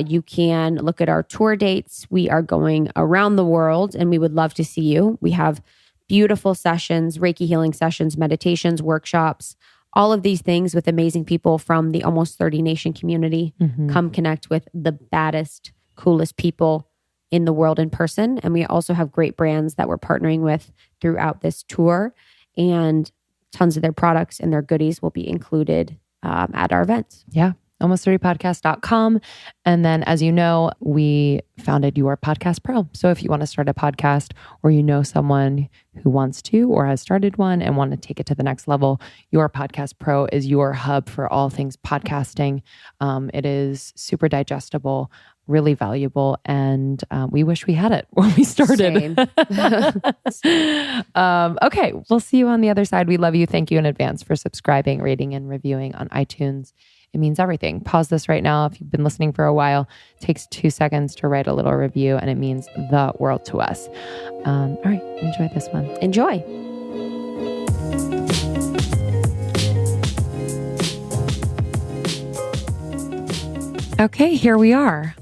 S3: You can look at our tour dates. We are going around the world and we would love to see you. We have beautiful sessions, Reiki healing sessions, meditations, workshops, all of these things with amazing people from the Almost 30 Nation community. Come connect with the baddest, coolest people in the world in person. And we also have great brands that we're partnering with throughout this tour, and tons of their products and their goodies will be included at our events.
S1: Yeah. almost30podcast.com. And then, as you know, we founded Your Podcast Pro. So if you want to start a podcast, or you know someone who wants to or has started one and want to take it to the next level, Your Podcast Pro is your hub for all things podcasting. It is super digestible, really valuable, and we wish we had it when we started. Okay, we'll see you on the other side. We love you. Thank you in advance for subscribing, rating, and reviewing on iTunes. It means everything. Pause this right now. If you've been listening for a while, it takes 2 seconds to write a little review, and it means the world to us. All right, enjoy this one.
S3: Enjoy.
S1: Okay, here we are.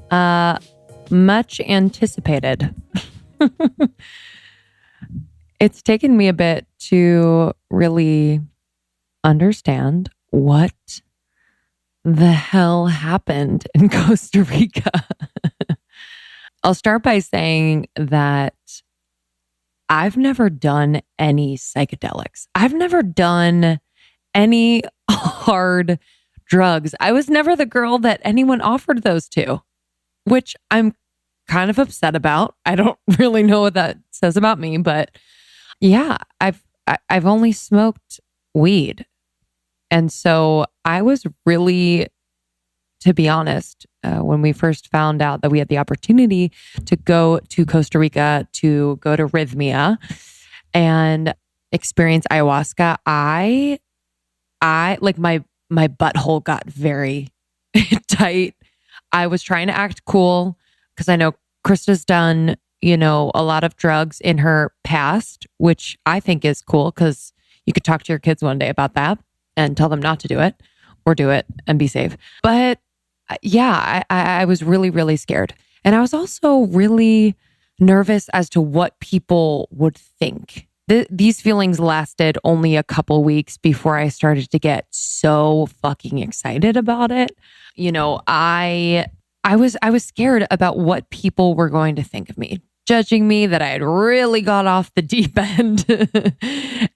S1: much anticipated. It's taken me a bit to really understand what the hell happened in Costa Rica. I'll start by saying that I've never done any psychedelics. I've never done any hard drugs. I was never the girl that anyone offered those to, which I'm kind of upset about. I don't really know what that says about me, but yeah, I've only smoked weed. And so I was really, to be honest, when we first found out that we had the opportunity to go to Costa Rica, to go to Rythmia and experience ayahuasca, I like my butthole got very tight. I was trying to act cool because I know Krista's done, a lot of drugs in her past, which I think is cool because you could talk to your kids one day about that and tell them not to do it or do it and be safe. But yeah, I was really, really scared. And I was also really nervous as to what people would think. These feelings lasted only a couple weeks before I started to get so fucking excited about it. I was scared about what people were going to think of me, judging me that I had really got off the deep end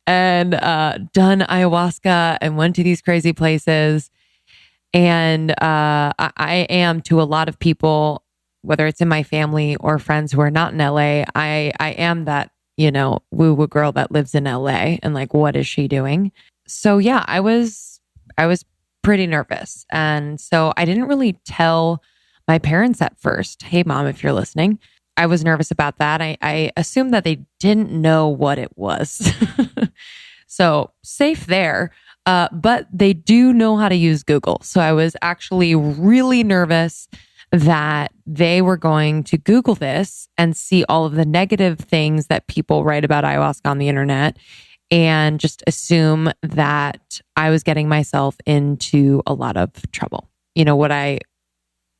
S1: and done ayahuasca and went to these crazy places. And I am, to a lot of people, whether it's in my family or friends who are not in LA, I am that, woo-woo girl that lives in LA and like, what is she doing? So yeah, I was pretty nervous. And so I didn't really tell my parents at first, hey mom, if you're listening. I was nervous about that. I assumed that they didn't know what it was. So safe there. But they do know how to use Google. So I was actually really nervous that they were going to Google this and see all of the negative things that people write about ayahuasca on the internet and just assume that I was getting myself into a lot of trouble.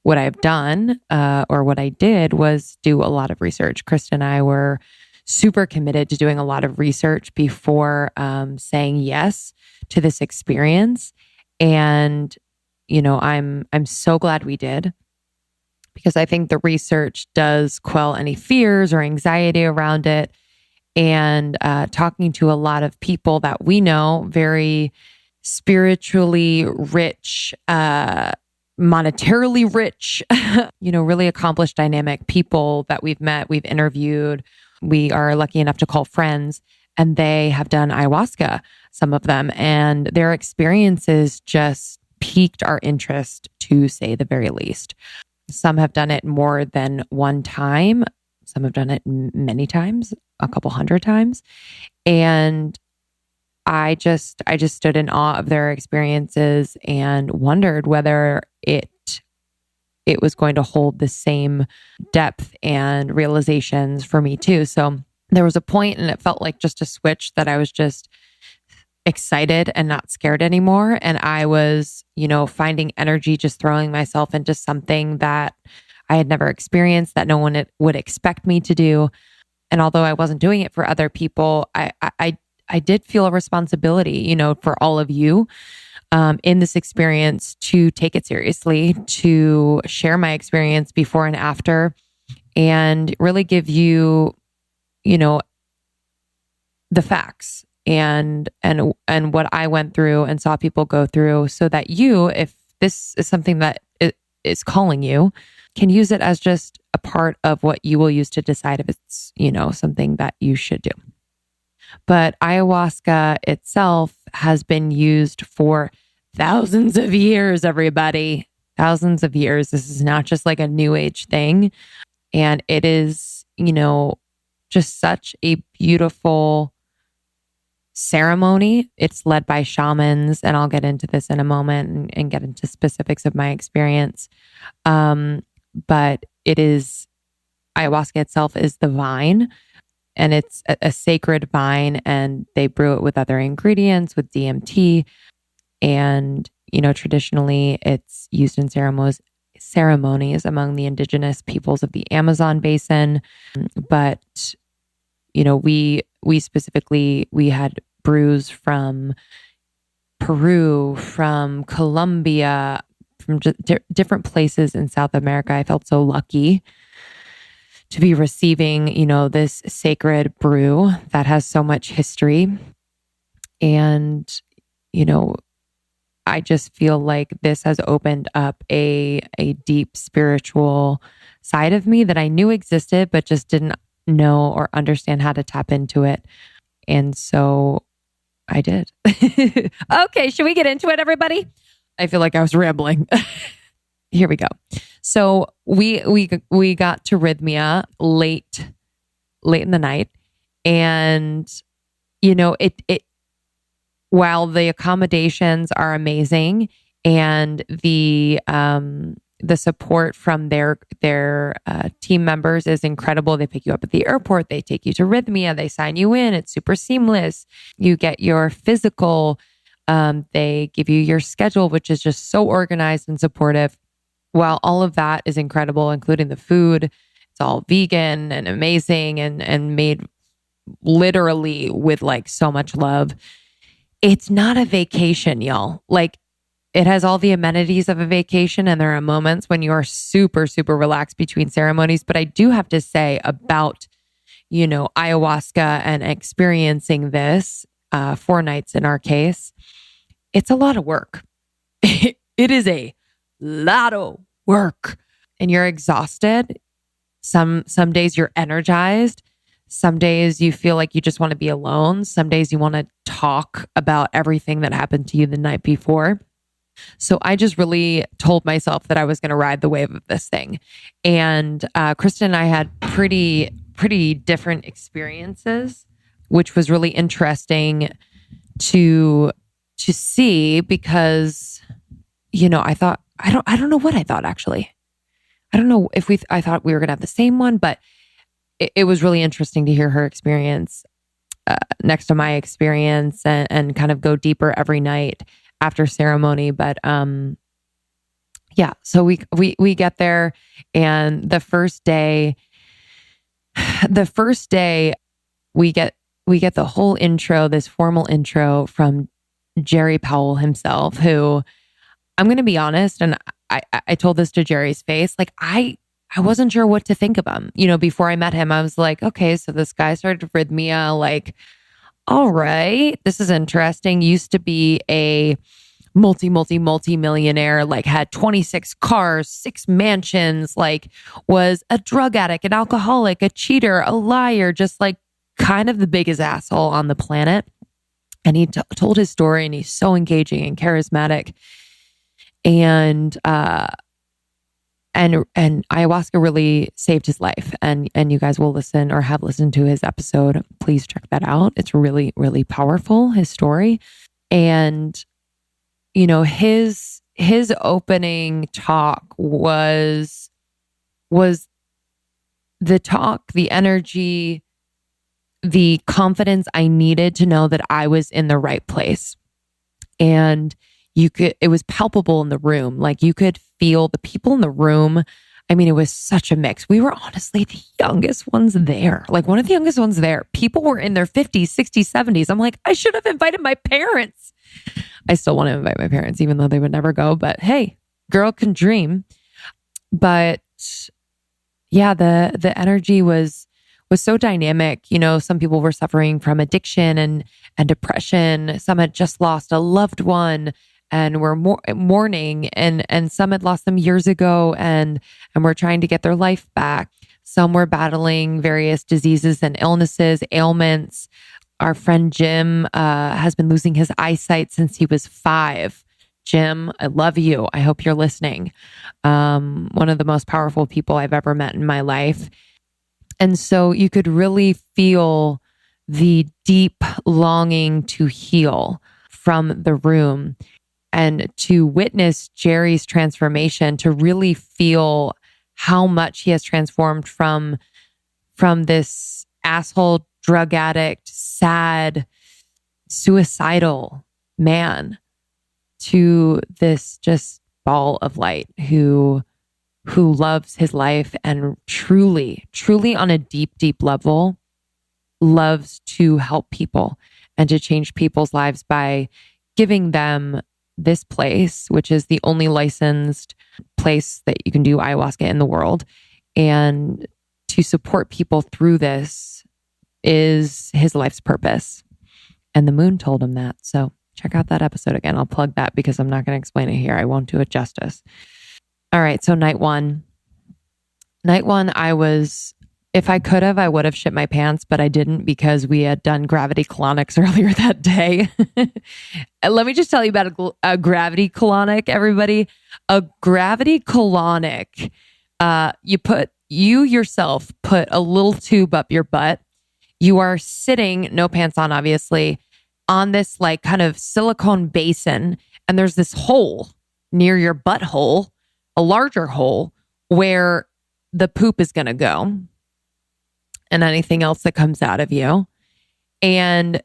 S1: What I've done, or what I did was do a lot of research. Krista and I were super committed to doing a lot of research before saying yes to this experience. And, I'm so glad we did, because I think the research does quell any fears or anxiety around it. And talking to a lot of people that we know, very spiritually rich, monetarily rich, really accomplished, dynamic people that we've met, we've interviewed, we are lucky enough to call friends, and they have done ayahuasca, some of them, and their experiences just piqued our interest, to say the very least. Some have done it more than one time. Some have done it many times, a couple hundred times. And I just stood in awe of their experiences and wondered whether it was going to hold the same depth and realizations for me too. So there was a point, and it felt like just a switch, that I was just excited and not scared anymore. And I was, finding energy, just throwing myself into something that I had never experienced, that no one would expect me to do. And although I wasn't doing it for other people, I did feel a responsibility, for all of you in this experience, to take it seriously, to share my experience before and after, and really give you, the facts and what I went through and saw people go through, so that you, if this is something that is calling you, can use it as just a part of what you will use to decide if it's, something that you should do. But ayahuasca itself has been used for thousands of years, everybody. Thousands of years. This is not just like a new age thing. And it is, just such a beautiful ceremony. It's led by shamans, and I'll get into this in a moment and get into specifics of my experience. But it is, ayahuasca itself is the vine, and it's a sacred vine, and they brew it with other ingredients, with DMT. And, traditionally it's used in ceremonies among the indigenous peoples of the Amazon basin. But, we specifically, we had brews from Peru, from Colombia, from different places in South America. I felt so lucky to be receiving, this sacred brew that has so much history. And, I just feel like this has opened up a deep spiritual side of me that I knew existed, but just didn't know or understand how to tap into it. And so I did. Okay, should we get into it, everybody? I feel like I was rambling. Here we go. So we got to Rythmia late in the night, and it while the accommodations are amazing and the support from their team members is incredible. They pick you up at the airport. They take you to Rythmia. They sign you in. It's super seamless. You get your physical. They give you your schedule, which is just so organized and supportive. While all of that is incredible, including the food, it's all vegan and amazing and made literally with like so much love. It's not a vacation, y'all. Like, it has all the amenities of a vacation, and there are moments when you are super, super relaxed between ceremonies. But I do have to say about, ayahuasca and experiencing this 4 nights in our case, it's a lot of work. It is a lot of work, and you're exhausted. Some days you're energized. Some days you feel like you just want to be alone. Some days you want to talk about everything that happened to you the night before. So I just really told myself that I was going to ride the wave of this thing. And Krista and I had pretty different experiences, which was really interesting to see because, I thought, I don't know what I thought actually. I don't know if I thought we were going to have the same one, but it was really interesting to hear her experience next to my experience and kind of go deeper every night after ceremony. But yeah, so we get there, and the first day we get the whole intro, this formal intro from Gerard Powell himself, who I'm going to be honest, and I told this to Jerry's face, like I wasn't sure what to think of him. Before I met him, I was like, okay, so this guy started Rythmia, like, all right, this is interesting. Used to be a multi-millionaire, like had 26 cars, 6 mansions, like was a drug addict, an alcoholic, a cheater, a liar, just like kind of the biggest asshole on the planet. And he told his story, and he's so engaging and charismatic. And ayahuasca really saved his life. And you guys will listen or have listened to his episode. Please check that out. It's really, really powerful, his story. And, his opening talk was the talk, the energy, the confidence I needed to know that I was in the right place. And it was palpable in the room. Like you could feel the people in the room. I mean, it was such a mix. We were honestly the youngest ones there. Like one of the youngest ones there. People were in their 50s, 60s, 70s. I'm like, I should have invited my parents. I still want to invite my parents, even though they would never go. But hey, girl can dream. But yeah, the energy was so dynamic. Some people were suffering from addiction and depression. Some had just lost a loved one and were mourning, and some had lost them years ago and were trying to get their life back. Some were battling various diseases and illnesses, ailments. Our friend Jim has been losing his eyesight since he was 5. Jim, I love you. I hope you're listening. One of the most powerful people I've ever met in my life. And so you could really feel the deep longing to heal from the room, and to witness Jerry's transformation, to really feel how much he has transformed from this asshole, drug addict, sad, suicidal man to this just ball of light who who loves his life and truly, truly on a deep, deep level, loves to help people and to change people's lives by giving them this place, which is the only licensed place that you can do ayahuasca in the world. And to support people through this is his life's purpose. And the moon told him that. So check out that episode again. I'll plug that because I'm not going to explain it here. I won't do it justice. All right. So night one, if I could have, I would have shit my pants, but I didn't because we had done gravity colonics earlier that day. And let me just tell you about a gravity colonic, everybody. A gravity colonic, you yourself put a little tube up your butt. You are sitting, no pants on, obviously, on this like kind of silicone basin. And there's this hole near your butthole, a larger hole where the poop is going to go and anything else that comes out of you. And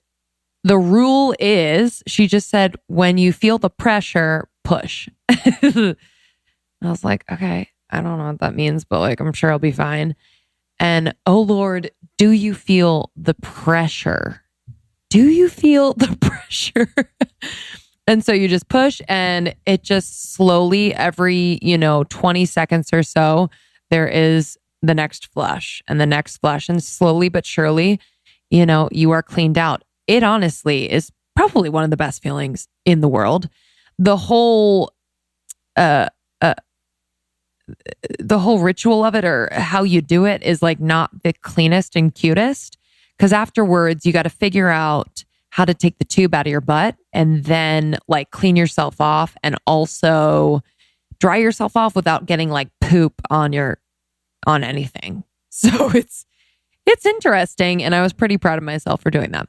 S1: the rule is, she just said, when you feel the pressure, push. I was like, okay, I don't know what that means, but like, I'm sure I'll be fine. And oh Lord, do you feel the pressure? Do you feel the pressure? And so you just push and it just slowly every, 20 seconds or so, there is the next flush and the next flush. And slowly but surely, you are cleaned out. It honestly is probably one of the best feelings in the world. The whole ritual of it, or how you do it, is like not the cleanest and cutest. Because afterwards, you got to figure out how to take the tube out of your butt and then like clean yourself off and also dry yourself off without getting like poop on anything. So it's interesting, and I was pretty proud of myself for doing that.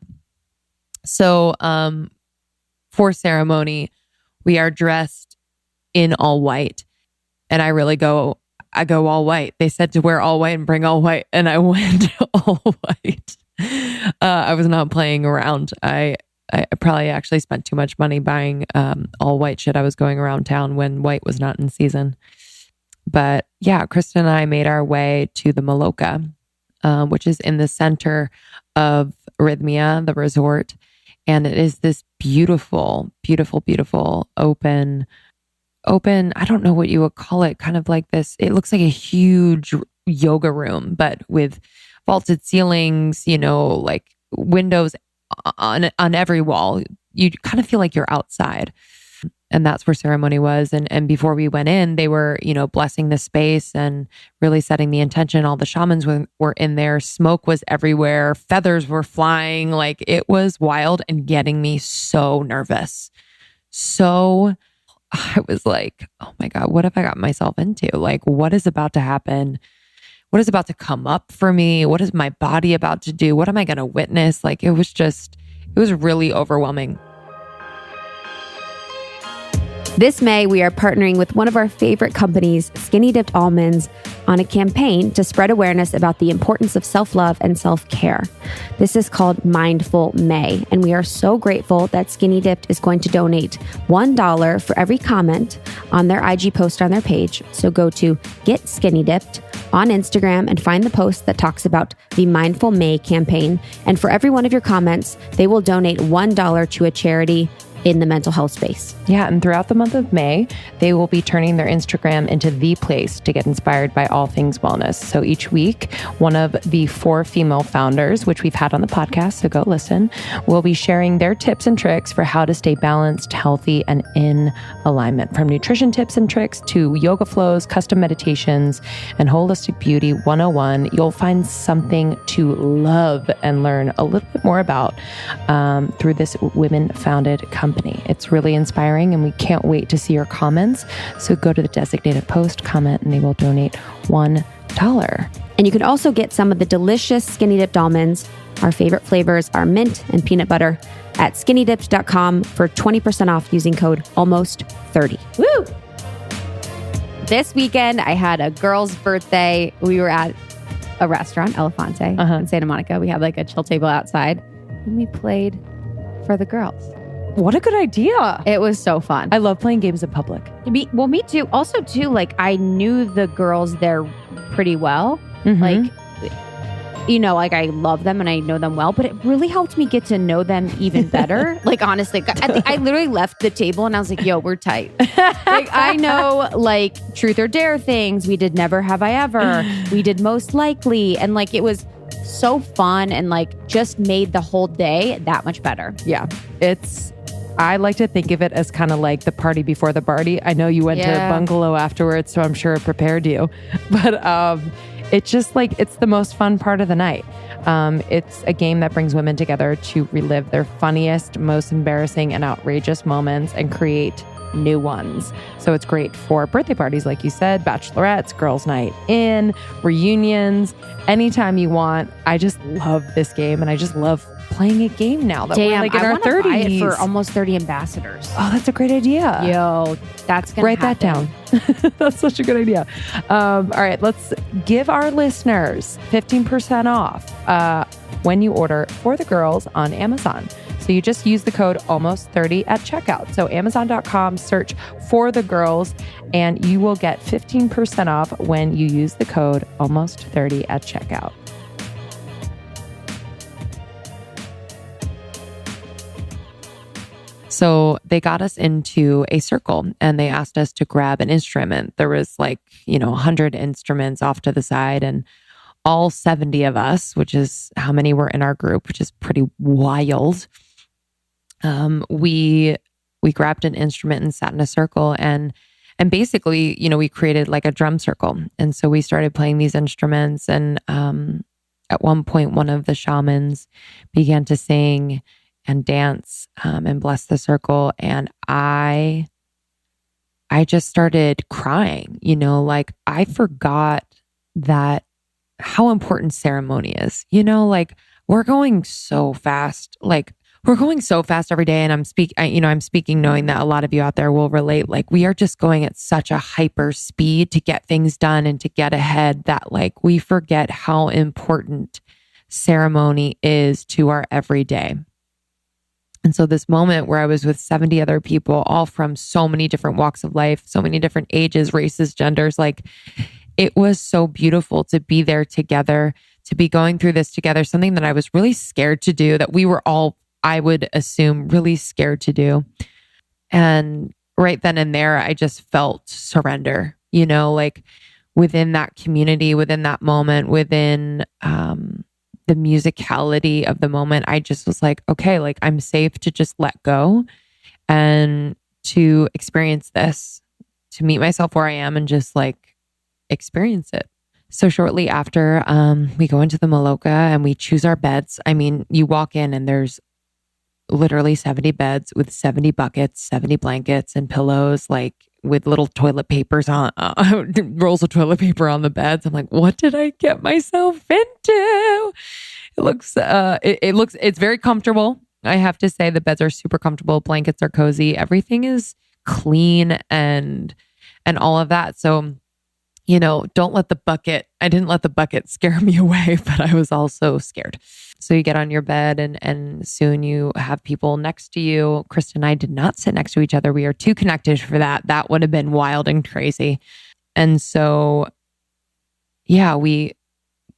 S1: So for ceremony, we are dressed in all white, and I go all white. They said to wear all white and bring all white, and I went all white. I was not playing around. I probably actually spent too much money buying all white shit. I was going around town when white was not in season. But yeah, Krista and I made our way to the Maloka, which is in the center of Rythmia, the resort. And it is this beautiful, beautiful, beautiful open, I don't know what you would call it, kind of like this. It looks like a huge yoga room, but with vaulted ceilings, like windows on every wall. You kind of feel like you're outside. And that's where ceremony was. And before we went in, they were, blessing the space and really setting the intention. All the shamans were in there. Smoke was everywhere. Feathers were flying. Like, it was wild and getting me so nervous. So I was like, oh my God, what have I got myself into? Like, what is about to happen? What is about to come up for me? What is my body about to do? What am I going to witness? Like, it was really overwhelming.
S2: This May, we are partnering with one of our favorite companies, Skinny Dipped Almonds, on a campaign to spread awareness about the importance of self-love and self-care. This is called Mindful May, and we are so grateful that Skinny Dipped is going to donate $1 for every comment on their IG post on their page. So go to Get Skinny Dipped on Instagram and find the post that talks about the Mindful May campaign. And for every one of your comments, they will donate $1 to a charity in the mental health space.
S1: Yeah, and throughout the month of May, they will be turning their Instagram into the place to get inspired by all things wellness. So each week, one of the 4 female founders, which we've had on the podcast, so go listen, will be sharing their tips and tricks for how to stay balanced, healthy, and in alignment. From nutrition tips and tricks to yoga flows, custom meditations, and holistic beauty 101, you'll find something to love and learn a little bit more about through this women-founded company. It's really inspiring, and we can't wait to see your comments. So go to the designated post, comment, and they will donate $1.
S2: And you can also get some of the delicious Skinny Dipped almonds. Our favorite flavors are mint and peanut butter at skinnydipped.com for 20% off using code ALMOST30. Woo! This weekend, I had a girl's birthday. We were at a restaurant, Elefante, in Santa Monica. We had like a chill table outside, and we played for the girls.
S1: What a good idea.
S3: It was so fun.
S1: I love playing games in public.
S3: Me too. Also too, like I knew the girls there pretty well. Like, you know, like I love them and I know them well, but it really helped me get to know them even better. Like, honestly, I literally left the table and I was like, yo, we're tight. Like, I know like truth or dare things. We did never have I ever. We did most likely. And like, it was so fun and like just made the whole day that much better.
S1: Yeah. I like to think of it as kind of like the party before the party. I know you went to a bungalow afterwards, so I'm sure it prepared you. But it's just like, it's the most fun part of the night. It's a game that brings women together to relive their funniest, most embarrassing and outrageous moments and create new ones. So it's great for birthday parties, like you said, bachelorettes, girls' night in, reunions, anytime you want. I just love this game and I just love playing a game now that we're like in our 30s.
S3: Buy it for almost 30 ambassadors.
S1: Oh, that's a great idea.
S3: Yo, that's gonna
S1: write
S3: happen.
S1: that down. That's such a good idea. All right, let's give our listeners 15% off when you order For the Girls on Amazon. So you just use the code almost30 at checkout. So Amazon.com, search For the Girls, and you will get 15% off when you use the code almost30 at checkout. So they got us into a circle and they asked us to grab an instrument. There was like, 100 instruments off to the side, and all 70 of us, which is how many were in our group, which is pretty wild. We grabbed an instrument and sat in a circle and basically, we created like a drum circle. And so we started playing these instruments. And at one point, one of the shamans began to sing and dance and bless the circle. And I just started crying, like I forgot that how important ceremony is, like we're going so fast, every day. And I'm speaking knowing that a lot of you out there will relate. Like we are just going at such a hyper speed to get things done and to get ahead that like we forget how important ceremony is to our everyday. And so this moment where I was with 70 other people, all from so many different walks of life, so many different ages, races, genders, like it was so beautiful to be there together, to be going through this together, something that I was really scared to do, that we were all, I would assume, really scared to do. And right then and there, I just felt surrender, like within that community, within that moment, within the musicality of the moment, I just was like, okay, like I'm safe to just let go and to experience this, to meet myself where I am and just like experience it. So shortly after, we go into the Maloka and we choose our beds. I mean, you walk in and there's literally 70 beds with 70 buckets, 70 blankets and pillows, like with little toilet papers on, rolls of toilet paper on the beds. I'm like, what did I get myself into? It's very comfortable. I have to say the beds are super comfortable. Blankets are cozy. Everything is clean and all of that. So, I didn't let the bucket scare me away, but I was also scared. So you get on your bed and soon you have people next to you. Krista and I did not sit next to each other. We are too connected for that. That would have been wild and crazy. And so, yeah, we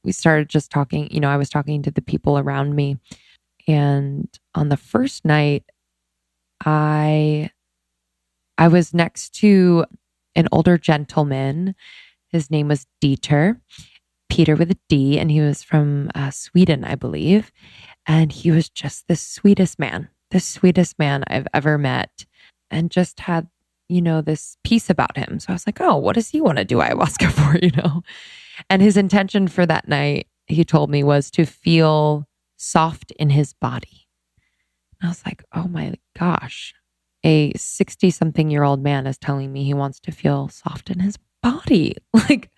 S1: started just talking. I was talking to the people around me. And on the first night, I was next to an older gentleman. His name was Dieter, Peter with a D, and he was from Sweden, I believe. And he was just the sweetest man I've ever met, and just had, this peace about him. So I was like, oh, what does he want to do ayahuasca for, And his intention for that night, he told me, was to feel soft in his body. And I was like, oh my gosh, a 60-something-year-old man is telling me he wants to feel soft in his body. Like,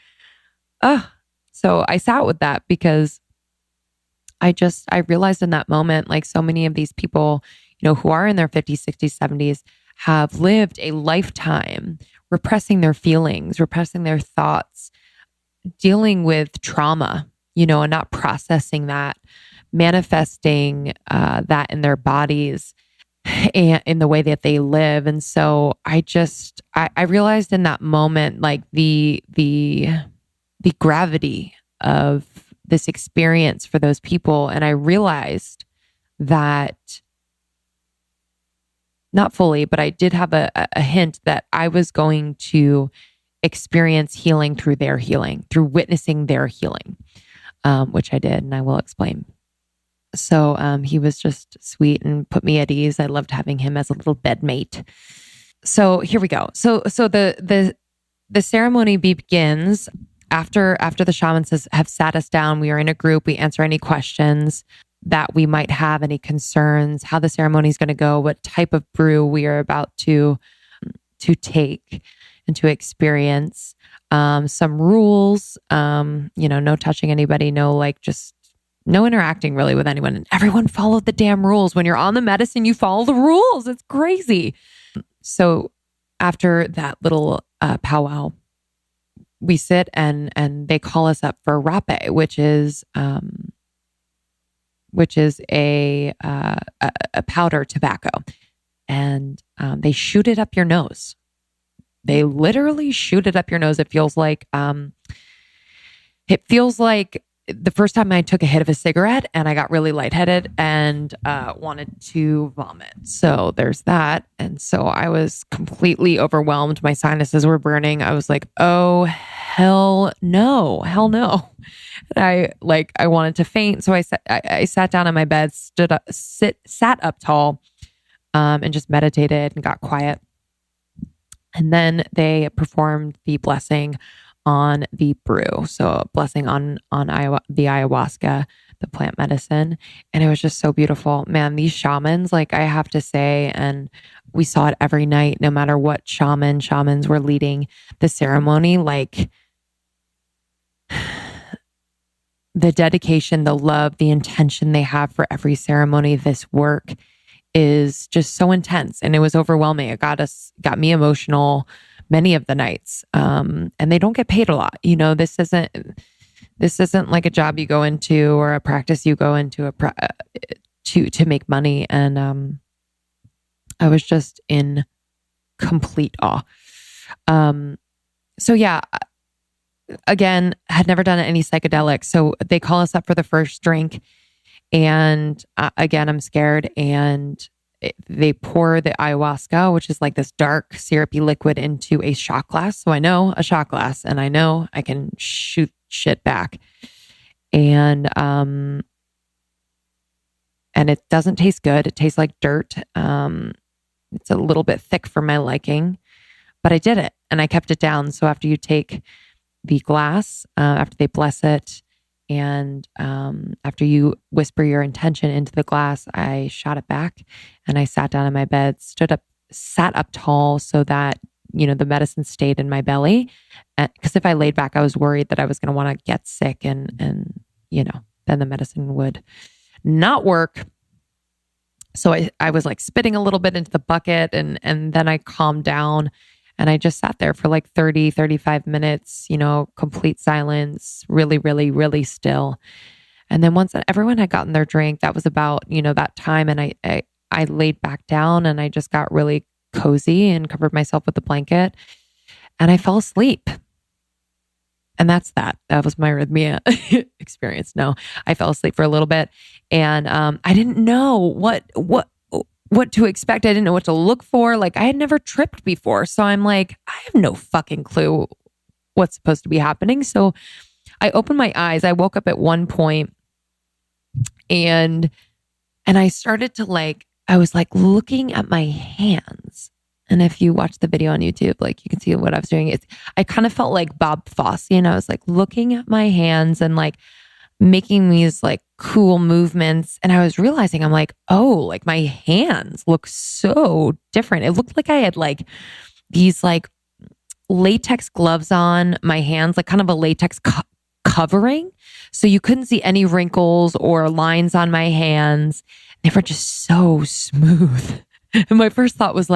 S1: so I sat with that because I realized in that moment, like so many of these people, who are in their 50s, 60s, 70s, have lived a lifetime repressing their feelings, repressing their thoughts, dealing with trauma, and not processing that, manifesting that in their bodies. and in the way that they live. And so I realized in that moment, like the gravity of this experience for those people. And I realized that, not fully, but I did have a hint that I was going to experience healing through their healing, through witnessing their healing, which I did, and I will explain. So he was just sweet and put me at ease. I loved having him as a little bedmate. So here we go. So the ceremony begins after the shamans have sat us down. We are in a group. We answer any questions that we might have, any concerns, how the ceremony is going to go, what type of brew we are about to take and to experience. Some rules, no touching anybody, just no interacting really with anyone. And everyone followed the damn rules. When you're on the medicine, you follow the rules. It's crazy. So after that little powwow, we sit and they call us up for rape, which is a powder tobacco, and they shoot it up your nose. They literally shoot it up your nose. It feels like the first time I took a hit of a cigarette and I got really lightheaded and wanted to vomit. So there's that. And so I was completely overwhelmed. My sinuses were burning. I was like, oh, hell no. And I wanted to faint. So I sat down on my bed, sat up tall, and just meditated and got quiet. And then they performed the blessing on the brew. So a blessing on the ayahuasca, the plant medicine. And it was just so beautiful. Man, these shamans, I have to say, and we saw it every night, no matter what shamans were leading the ceremony, the dedication, the love, the intention they have for every ceremony, this work is just so intense. And it was overwhelming. It got me emotional many of the nights. And they don't get paid a lot. This isn't like a job you go into or a practice you go into to make money. And I was just in complete awe. So yeah, again, had never done any psychedelics. So they call us up for the first drink. And again, I'm scared. And they pour the ayahuasca, which is like this dark syrupy liquid, into a shot glass. So I know a shot glass, and I know I can shoot shit back. And it doesn't taste good. It tastes like dirt. It's a little bit thick for my liking, but I did it and I kept it down. So after you take the glass, after they bless it, and after you whisper your intention into the glass, I shot it back and I sat down in my bed, sat up tall so that, the medicine stayed in my belly. Because if I laid back, I was worried that I was going to want to get sick and then the medicine would not work. So I was spitting a little bit into the bucket and then I calmed down. And I just sat there for 30, 35 minutes, complete silence, really, really, really still. And then once everyone had gotten their drink, that was about, that time. And I laid back down and I just got really cozy and covered myself with a blanket and I fell asleep. And that was my Rythmia experience. No, I fell asleep for a little bit and I didn't know what to expect. I didn't know what to look for. I had never tripped before. So I'm I have no fucking clue what's supposed to be happening. So I opened my eyes. I woke up at one point and I started to I was looking at my hands. And if you watch the video on YouTube, you can see what I was doing. I kind of felt like Bob Fosse, and I was looking at my hands and making these cool movements. And I was realizing I'm my hands look so different. It looked like I had these latex gloves on my hands, kind of a latex covering. So you couldn't see any wrinkles or lines on my hands. They were just so smooth. And my first thought was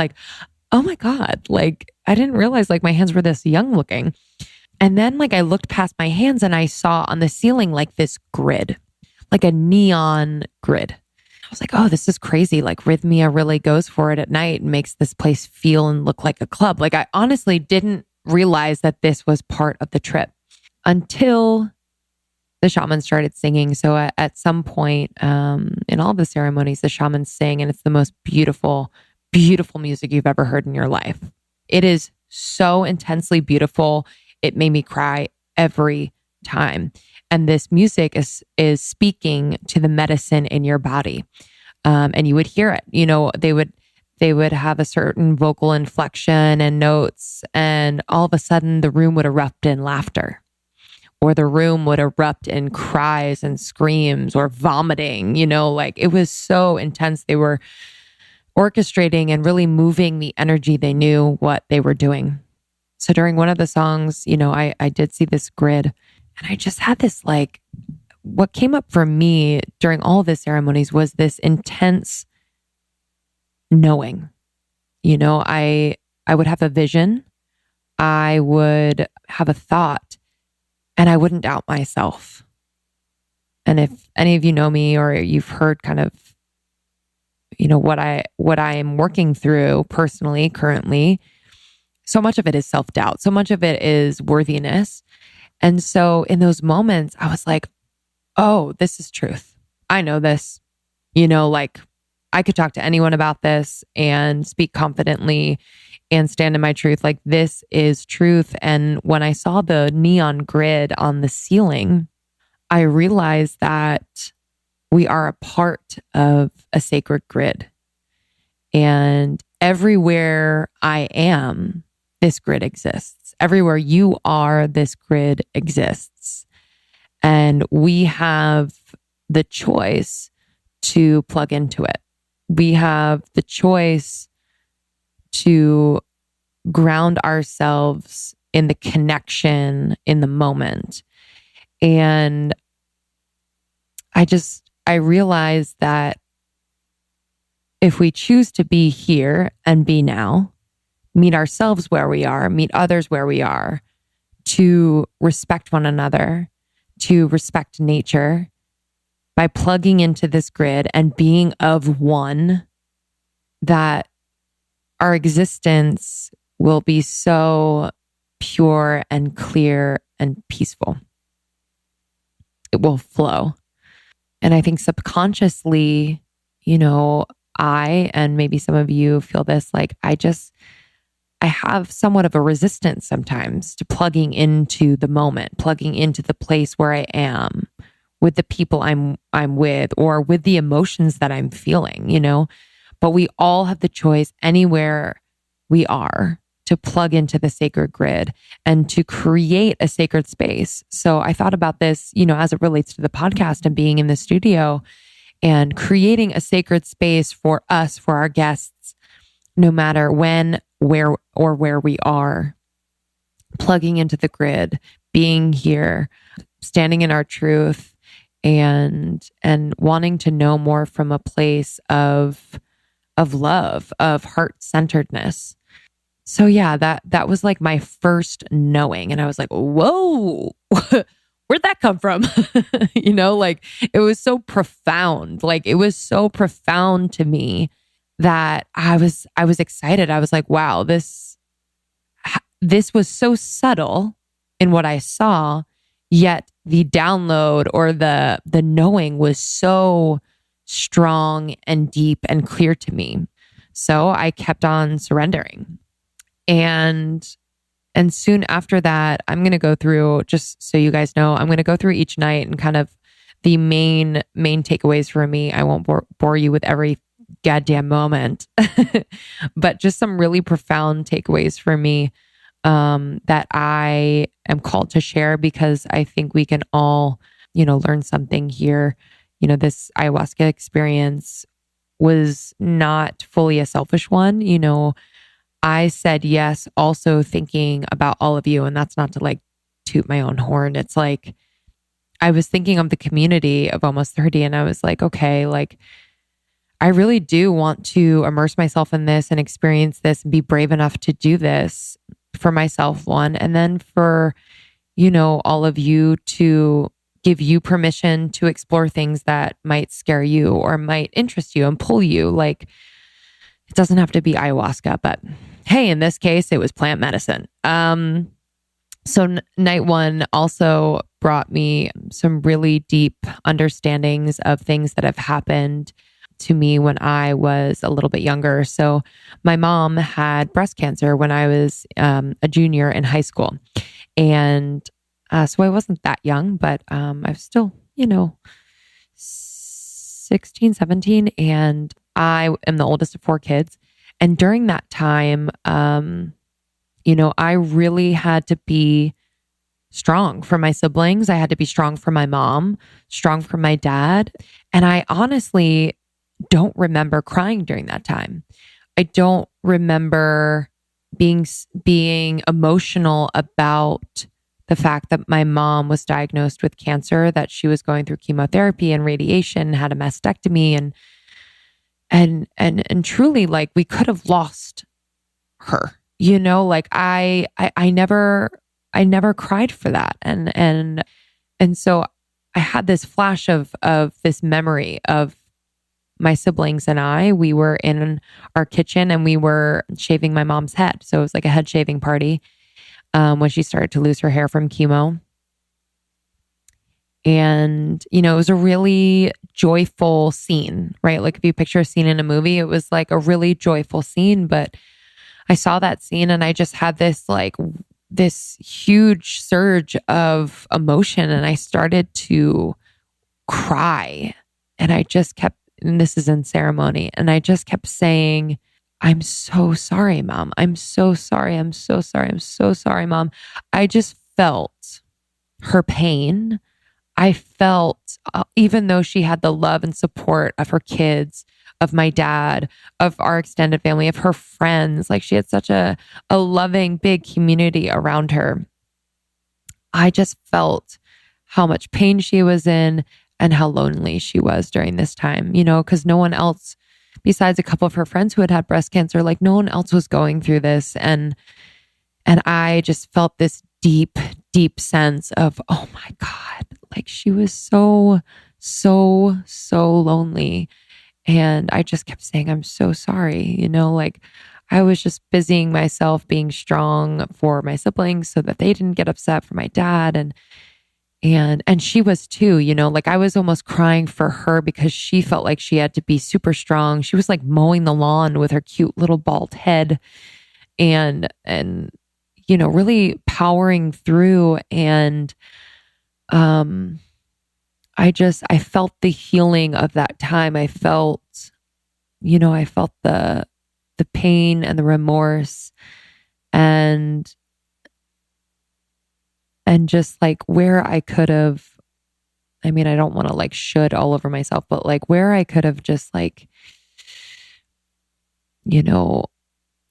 S1: oh my God, I didn't realize my hands were this young looking. And then I looked past my hands and I saw on the ceiling this grid, a neon grid. I was like, oh, this is crazy. Like Rythmia really goes for it at night and makes this place feel and look like a club. Like I honestly didn't realize that this was part of the trip until the shamans started singing. So at some point in all the ceremonies, the shamans sing, and it's the most beautiful, beautiful music you've ever heard in your life. It is so intensely beautiful. It made me cry every time. And this music is speaking to the medicine in your body. And you would hear it. You know, they would have a certain vocal inflection and notes, and all of a sudden the room would erupt in laughter, or the room would erupt in cries and screams or vomiting. You know, like it was so intense. They were orchestrating and really moving the energy. They knew what they were doing. So during one of the songs, you know, I did see this grid, and I just had this, like, what came up for me during all the ceremonies was this intense knowing. You know, I would have a vision, I would have a thought, and I wouldn't doubt myself. And if any of you know me, or you've heard kind of, you know, what I am working through personally currently, so much of it is self-doubt. So much of it is worthiness. And so in those moments, I was like, oh, this is truth. I know this. You know, like I could talk to anyone about this and speak confidently and stand in my truth. Like this is truth. And when I saw the neon grid on the ceiling, I realized that we are a part of a sacred grid. And everywhere I am, this grid exists. Everywhere you are, this grid exists. And we have the choice to plug into it. We have the choice to ground ourselves in the connection in the moment. And I realized that if we choose to be here and be now, meet ourselves where we are, meet others where we are, to respect one another, to respect nature, by plugging into this grid and being of one, that our existence will be so pure and clear and peaceful. It will flow. And I think subconsciously, you know, I, and maybe some of you feel this, like I have somewhat of a resistance sometimes to plugging into the moment, plugging into the place where I am, with the people I'm with, or with the emotions that I'm feeling, you know. But we all have the choice anywhere we are to plug into the sacred grid and to create a sacred space. So I thought about this, you know, as it relates to the podcast and being in the studio and creating a sacred space for us, for our guests, no matter when, where we are, plugging into the grid, being here, standing in our truth, and wanting to know more from a place of love, of heart-centeredness. So yeah, that was like my first knowing. And I was like, whoa, where'd that come from? You know, like it was so profound. Like it was so profound to me that I was excited. I was like, wow, this was so subtle in what I saw, yet the download or the knowing was so strong and deep and clear to me. So I kept on surrendering. And soon after that, I'm going to go through, just so you guys know, I'm going to go through each night and kind of the main takeaways for me. I won't bore you with every goddamn moment, but just some really profound takeaways for me that I am called to share, because I think we can all, you know, learn something here. You know, this ayahuasca experience was not fully a selfish one. You know, I said yes, also thinking about all of you. And that's not to like toot my own horn. It's like, I was thinking of the community of Almost 30, and I was like, okay, like, I really do want to immerse myself in this and experience this and be brave enough to do this for myself, one, and then for, you know, all of you to give you permission to explore things that might scare you or might interest you and pull you. Like, it doesn't have to be ayahuasca, but hey, in this case, it was plant medicine. So night one also brought me some really deep understandings of things that have happened to me when I was a little bit younger. So my mom had breast cancer when I was a junior in high school. And so I wasn't that young, but I was still, 16, 17. And I am the oldest of 4 kids. And during that time, I really had to be strong for my siblings. I had to be strong for my mom, strong for my dad. And I honestly don't remember crying during that time. I don't remember being emotional about the fact that my mom was diagnosed with cancer, that she was going through chemotherapy and radiation, had a mastectomy, and truly, like, we could have lost her. Like I never cried for that. And so I had this flash of this memory of my siblings and we were in our kitchen and we were shaving my mom's head. So it was like a head shaving party when she started to lose her hair from chemo. And, it was a really joyful scene, right? Like if you picture a scene in a movie, it was like a really joyful scene, but I saw that scene and I just had this huge surge of emotion and I started to cry. And I just kept, and this is in ceremony, and I just kept saying, I'm so sorry, Mom. I'm so sorry. I'm so sorry. I'm so sorry, Mom. I just felt her pain. I felt, even though she had the love and support of her kids, of my dad, of our extended family, of her friends, like she had such a loving, big community around her. I just felt how much pain she was in and how lonely she was during this time, because no one else, besides a couple of her friends who had had breast cancer, like no one else was going through this. And I just felt this deep, deep sense of, oh my God, like she was so, so, so lonely. And I just kept saying, I'm so sorry, like I was just busying myself being strong for my siblings so that they didn't get upset, for my dad. And she was too, like I was almost crying for her because she felt like she had to be super strong. She was like mowing the lawn with her cute little bald head and really powering through. And, I felt the healing of that time. I felt, the pain and the remorse and just like where I could have, I don't want to like should all over myself, but like where I could have just like,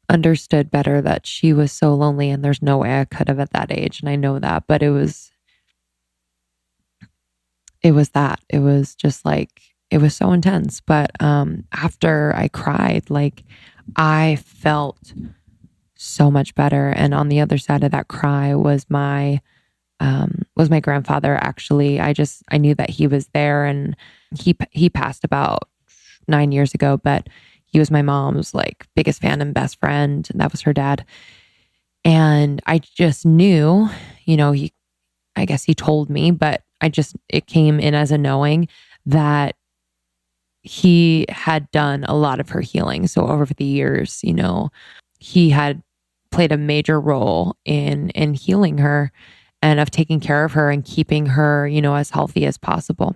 S1: understood better that she was so lonely and there's no way I could have at that age. And I know that, but it was that. It was just like, it was so intense. But after I cried, like I felt so much better. And on the other side of that cry was my grandfather. Actually, I knew that he was there, and he passed about 9 years ago, but he was my mom's like biggest fan and best friend. And that was her dad. And I just knew, I guess he told me, but it came in as a knowing that he had done a lot of her healing. So over the years, he had played a major role in healing her and of taking care of her and keeping her, as healthy as possible.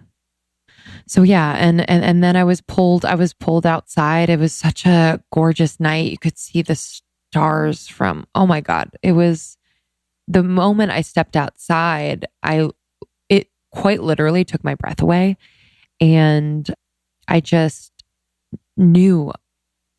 S1: So yeah, and then I was pulled outside. It was such a gorgeous night. You could see the stars from, oh my God. It was the moment I stepped outside, it quite literally took my breath away. And I just knew,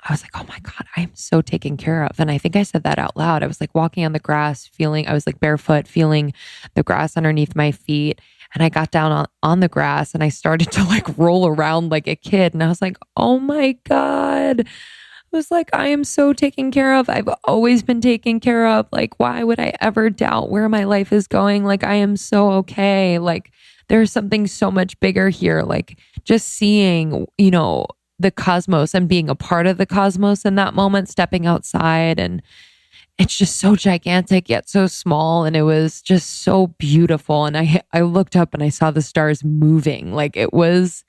S1: I was like, oh my God, I'm so taken care of. And I think I said that out loud. I was like walking on the grass, I was like barefoot, feeling the grass underneath my feet. And I got down on the grass and I started to like roll around like a kid. And I was like, oh my God. I was like, I am so taken care of. I've always been taken care of. Like, why would I ever doubt where my life is going? Like, I am so okay. Like, there's something so much bigger here. Like just seeing, the cosmos and being a part of the cosmos in that moment, stepping outside, and it's just so gigantic yet so small, and it was just so beautiful. And I looked up and I saw the stars moving. Like it was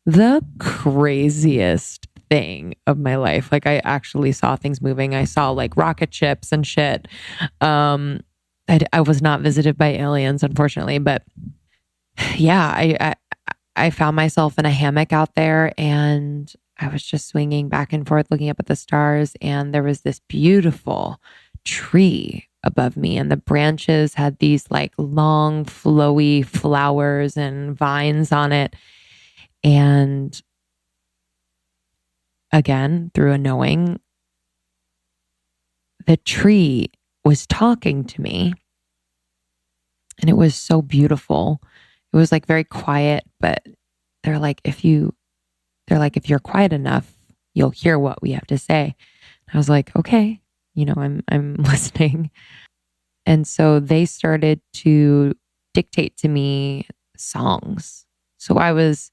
S1: the craziest thing of my life. Like I actually saw things moving. I saw like rocket ships and shit. I was not visited by aliens, unfortunately, but yeah, I found myself in a hammock out there, and I was just swinging back and forth looking up at the stars, and there was this beautiful tree above me, and the branches had these like long flowy flowers and vines on it. And again, through a knowing, the tree was talking to me, and it was so beautiful. It was like very quiet, but they're like, if you're quiet enough, you'll hear what we have to say. I was like, okay, I'm listening. And so they started to dictate to me songs. So I was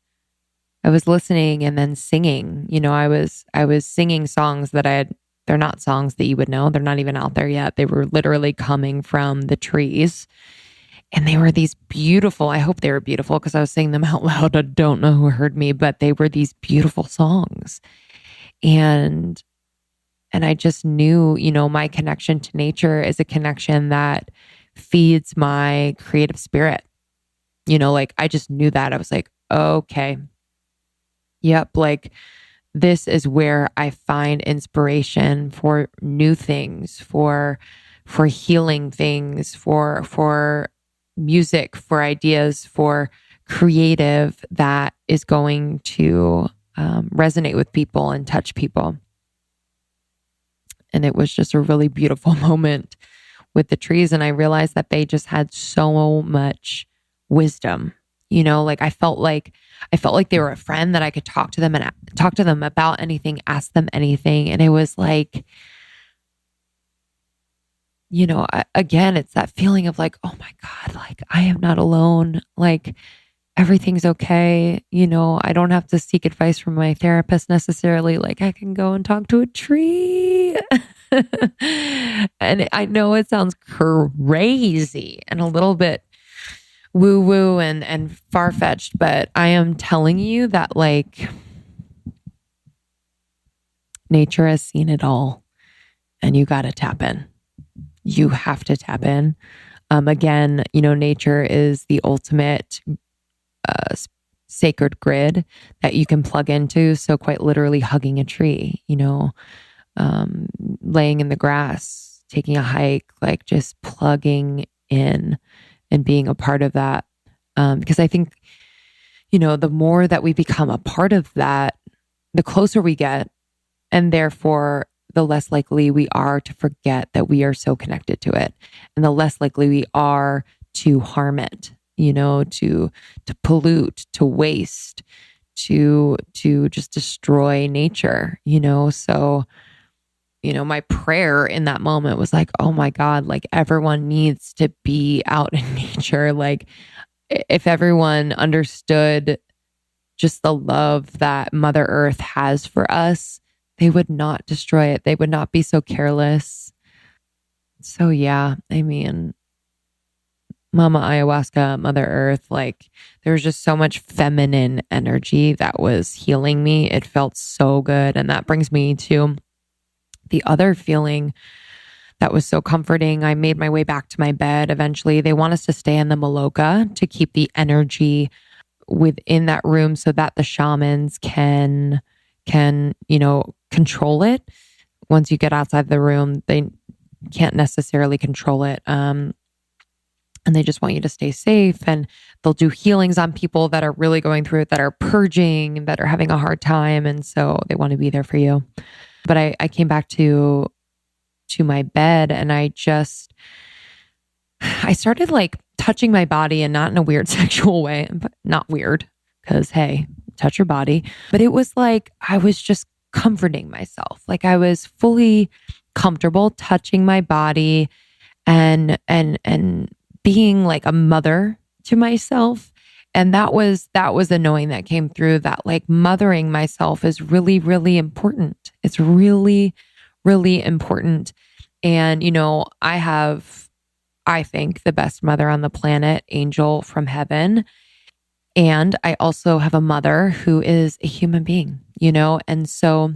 S1: listening and then singing. I was singing songs that they're not songs that you would know. They're not even out there yet. They were literally coming from the trees. And they were these beautiful, I hope they were beautiful because I was saying them out loud. I don't know who heard me, but they were these beautiful songs. And I just knew, my connection to nature is a connection that feeds my creative spirit. Like I just knew that. I was like, okay, yep, like this is where I find inspiration for new things, for healing things, for music, for ideas, for creative that is going to resonate with people and touch people. And it was just a really beautiful moment with the trees. And I realized that they just had so much wisdom. Like I felt like they were a friend that I could talk to them and talk to them about anything, ask them anything. And it was like, again, it's that feeling of like, oh my God, like I am not alone. Like everything's okay. I don't have to seek advice from my therapist necessarily. Like I can go and talk to a tree. And I know it sounds crazy and a little bit woo woo and far fetched, but I am telling you that like nature has seen it all, and you got to tap in. You have to tap in. Again, nature is the ultimate sacred grid that you can plug into. So quite literally hugging a tree, laying in the grass, taking a hike, like just plugging in and being a part of that. Because I think, the more that we become a part of that, the closer we get, and therefore the less likely we are to forget that we are so connected to it, and the less likely we are to harm it, to pollute, to waste, to just destroy nature, So, my prayer in that moment was like, oh my God, like everyone needs to be out in nature. Like if everyone understood just the love that Mother Earth has for us, they would not destroy it. They would not be so careless. So yeah, I mean, Mama Ayahuasca, Mother Earth, like there was just so much feminine energy that was healing me. It felt so good. And that brings me to the other feeling that was so comforting. I made my way back to my bed. Eventually, they want us to stay in the Maloka to keep the energy within that room so that the shamans can control it. Once you get outside the room, they can't necessarily control it. And they just want you to stay safe, and they'll do healings on people that are really going through it, that are purging, that are having a hard time. And so they want to be there for you. But I came back to my bed, and I started like touching my body, and not in a weird sexual way, but not weird because, hey, touch your body. But it was like, I was just comforting myself. Like I was fully comfortable touching my body and being like a mother to myself, that was a knowing that came through, that like mothering myself is really, really important. It's really, really important. And, I have, I think, the best mother on the planet, angel from heaven. And I also have a mother who is a human being, and so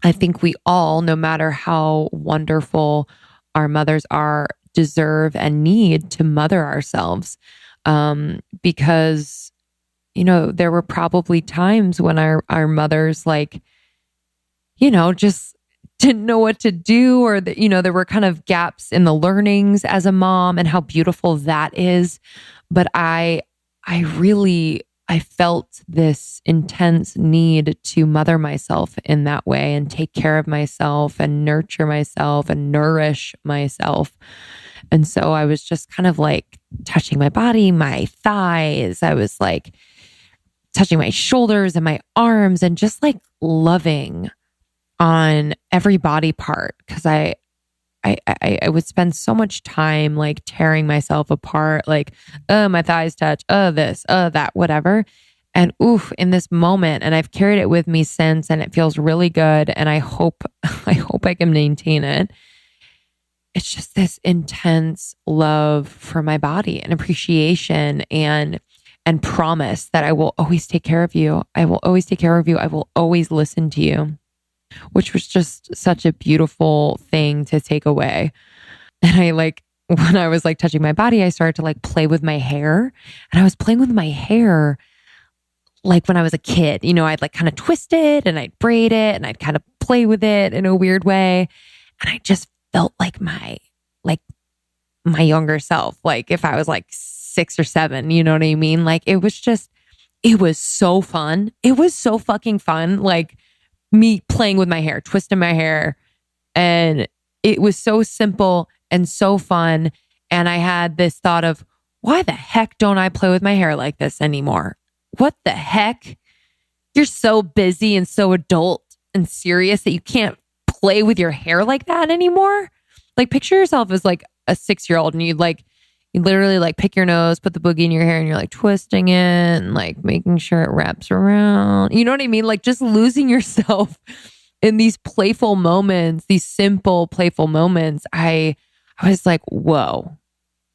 S1: I think we all, no matter how wonderful our mothers are, deserve and need to mother ourselves. Because, there were probably times when our mothers just didn't know what to do, or that, there were kind of gaps in the learnings as a mom, and how beautiful that is. But I felt this intense need to mother myself in that way, and take care of myself and nurture myself and nourish myself. And so I was just kind of like touching my body, my thighs. I was like touching my shoulders and my arms, and just like loving on every body part. Cause I would spend so much time like tearing myself apart, like, oh, my thighs touch, oh, this, oh, that, whatever. And oof, in this moment, and I've carried it with me since, and it feels really good. And I hope I can maintain it. It's just this intense love for my body and appreciation and promise that I will always take care of you. I will always take care of you. I will always listen to you, which was just such a beautiful thing to take away. And when I was like touching my body, I started to like play with my hair, and I was playing with my hair like when I was a kid. I'd like kind of twist it, and I'd braid it, and I'd kind of play with it in a weird way. And I just felt like my younger self, like if I was like 6 or 7, you know what I mean? Like it was so fun. It was so fucking fun. Like me playing with my hair, twisting my hair. And it was so simple and so fun. And I had this thought of, why the heck don't I play with my hair like this anymore? What the heck? You're so busy and so adult and serious that you can't play with your hair like that anymore. Like picture yourself as like a 6-year-old, and you literally like pick your nose, put the boogie in your hair, and you're like twisting it and like making sure it wraps around. You know what I mean? Like just losing yourself in these playful moments, these simple playful moments. I was like, whoa,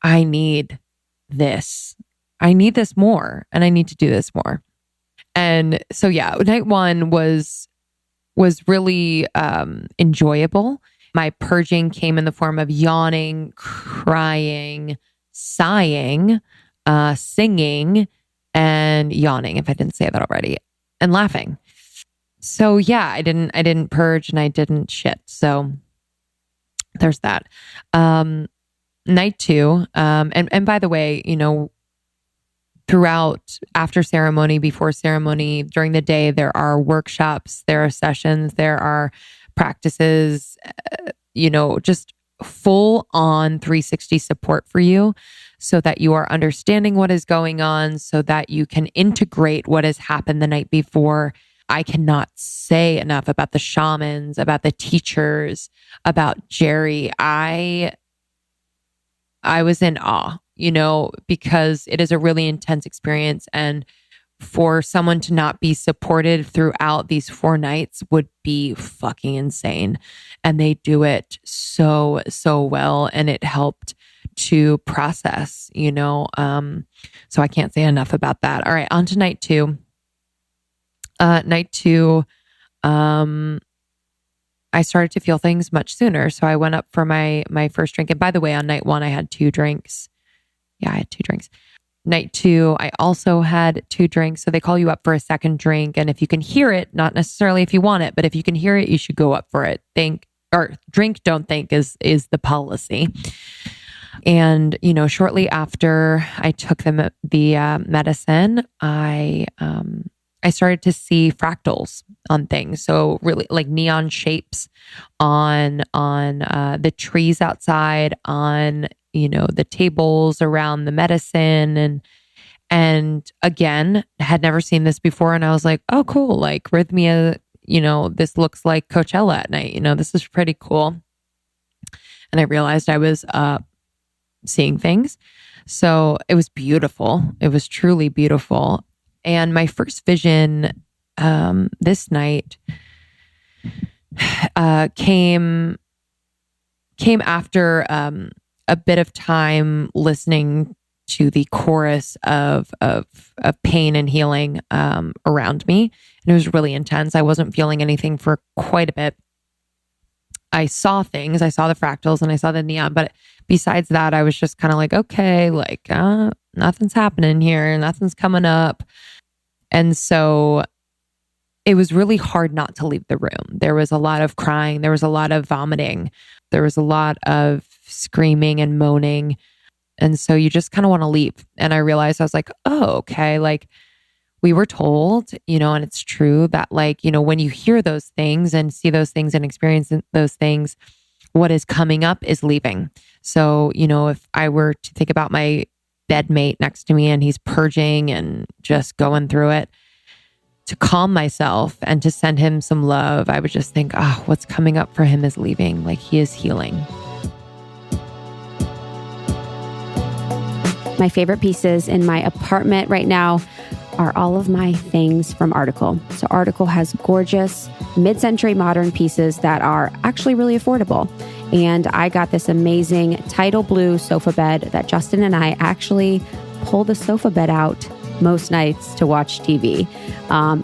S1: I need this. I need this more, and I need to do this more. And so yeah, night 1 was really enjoyable. My purging came in the form of yawning, crying, sighing, singing, and yawning, if I didn't say that already, and laughing. So yeah, I didn't purge, and I didn't shit. So there's that. Night 2, and by the way, throughout, after ceremony, before ceremony, during the day, there are workshops, there are sessions, there are practices, just full on 360 support for you, so that you are understanding what is going on, so that you can integrate what has happened the night before. I cannot say enough about the shamans, about the teachers, about Jerry. I was in awe, because it is a really intense experience. And for someone to not be supported throughout these 4 nights would be fucking insane. And they do it so, so well. And it helped to process, so I can't say enough about that. All right, on to night 2. Night 2, I started to feel things much sooner. So I went up for my first drink. And by the way, on night 1, I had 2 drinks. Yeah, I had 2 drinks. Night 2, I also had 2 drinks. So they call you up for a second drink. And if you can hear it, not necessarily if you want it, but if you can hear it, you should go up for it. Drink, don't think is the policy. And, shortly after I took the medicine, I started to see fractals on things. So really like neon shapes on the trees outside, on, the tables around the medicine. And again, had never seen this before. And I was like, oh, cool. Like Rythmia, this looks like Coachella at night. This is pretty cool. And I realized I was seeing things. So it was beautiful. It was truly beautiful. And my first vision this night came after a bit of time listening to the chorus of pain and healing around me. And it was really intense. I wasn't feeling anything for quite a bit. I saw things. I saw the fractals and I saw the neon. But besides that, I was just kind of like, okay, like nothing's happening here. Nothing's coming up. And so it was really hard not to leave the room. There was a lot of crying. There was a lot of vomiting. There was a lot of screaming and moaning. And so you just kind of want to leave. And I realized, I was like, oh, okay. Like we were told, and it's true that like, when you hear those things and see those things and experience those things, what is coming up is leaving. So, if I were to think about my bedmate next to me and he's purging and just going through it, to calm myself and to send him some love, I would just think, what's coming up for him is leaving. Like he is healing.
S2: My favorite pieces in my apartment right now are all of my things from Article. So Article has gorgeous mid-century modern pieces that are actually really affordable. And I got this amazing tidal blue sofa bed that Justin and I actually pull the sofa bed out most nights to watch TV.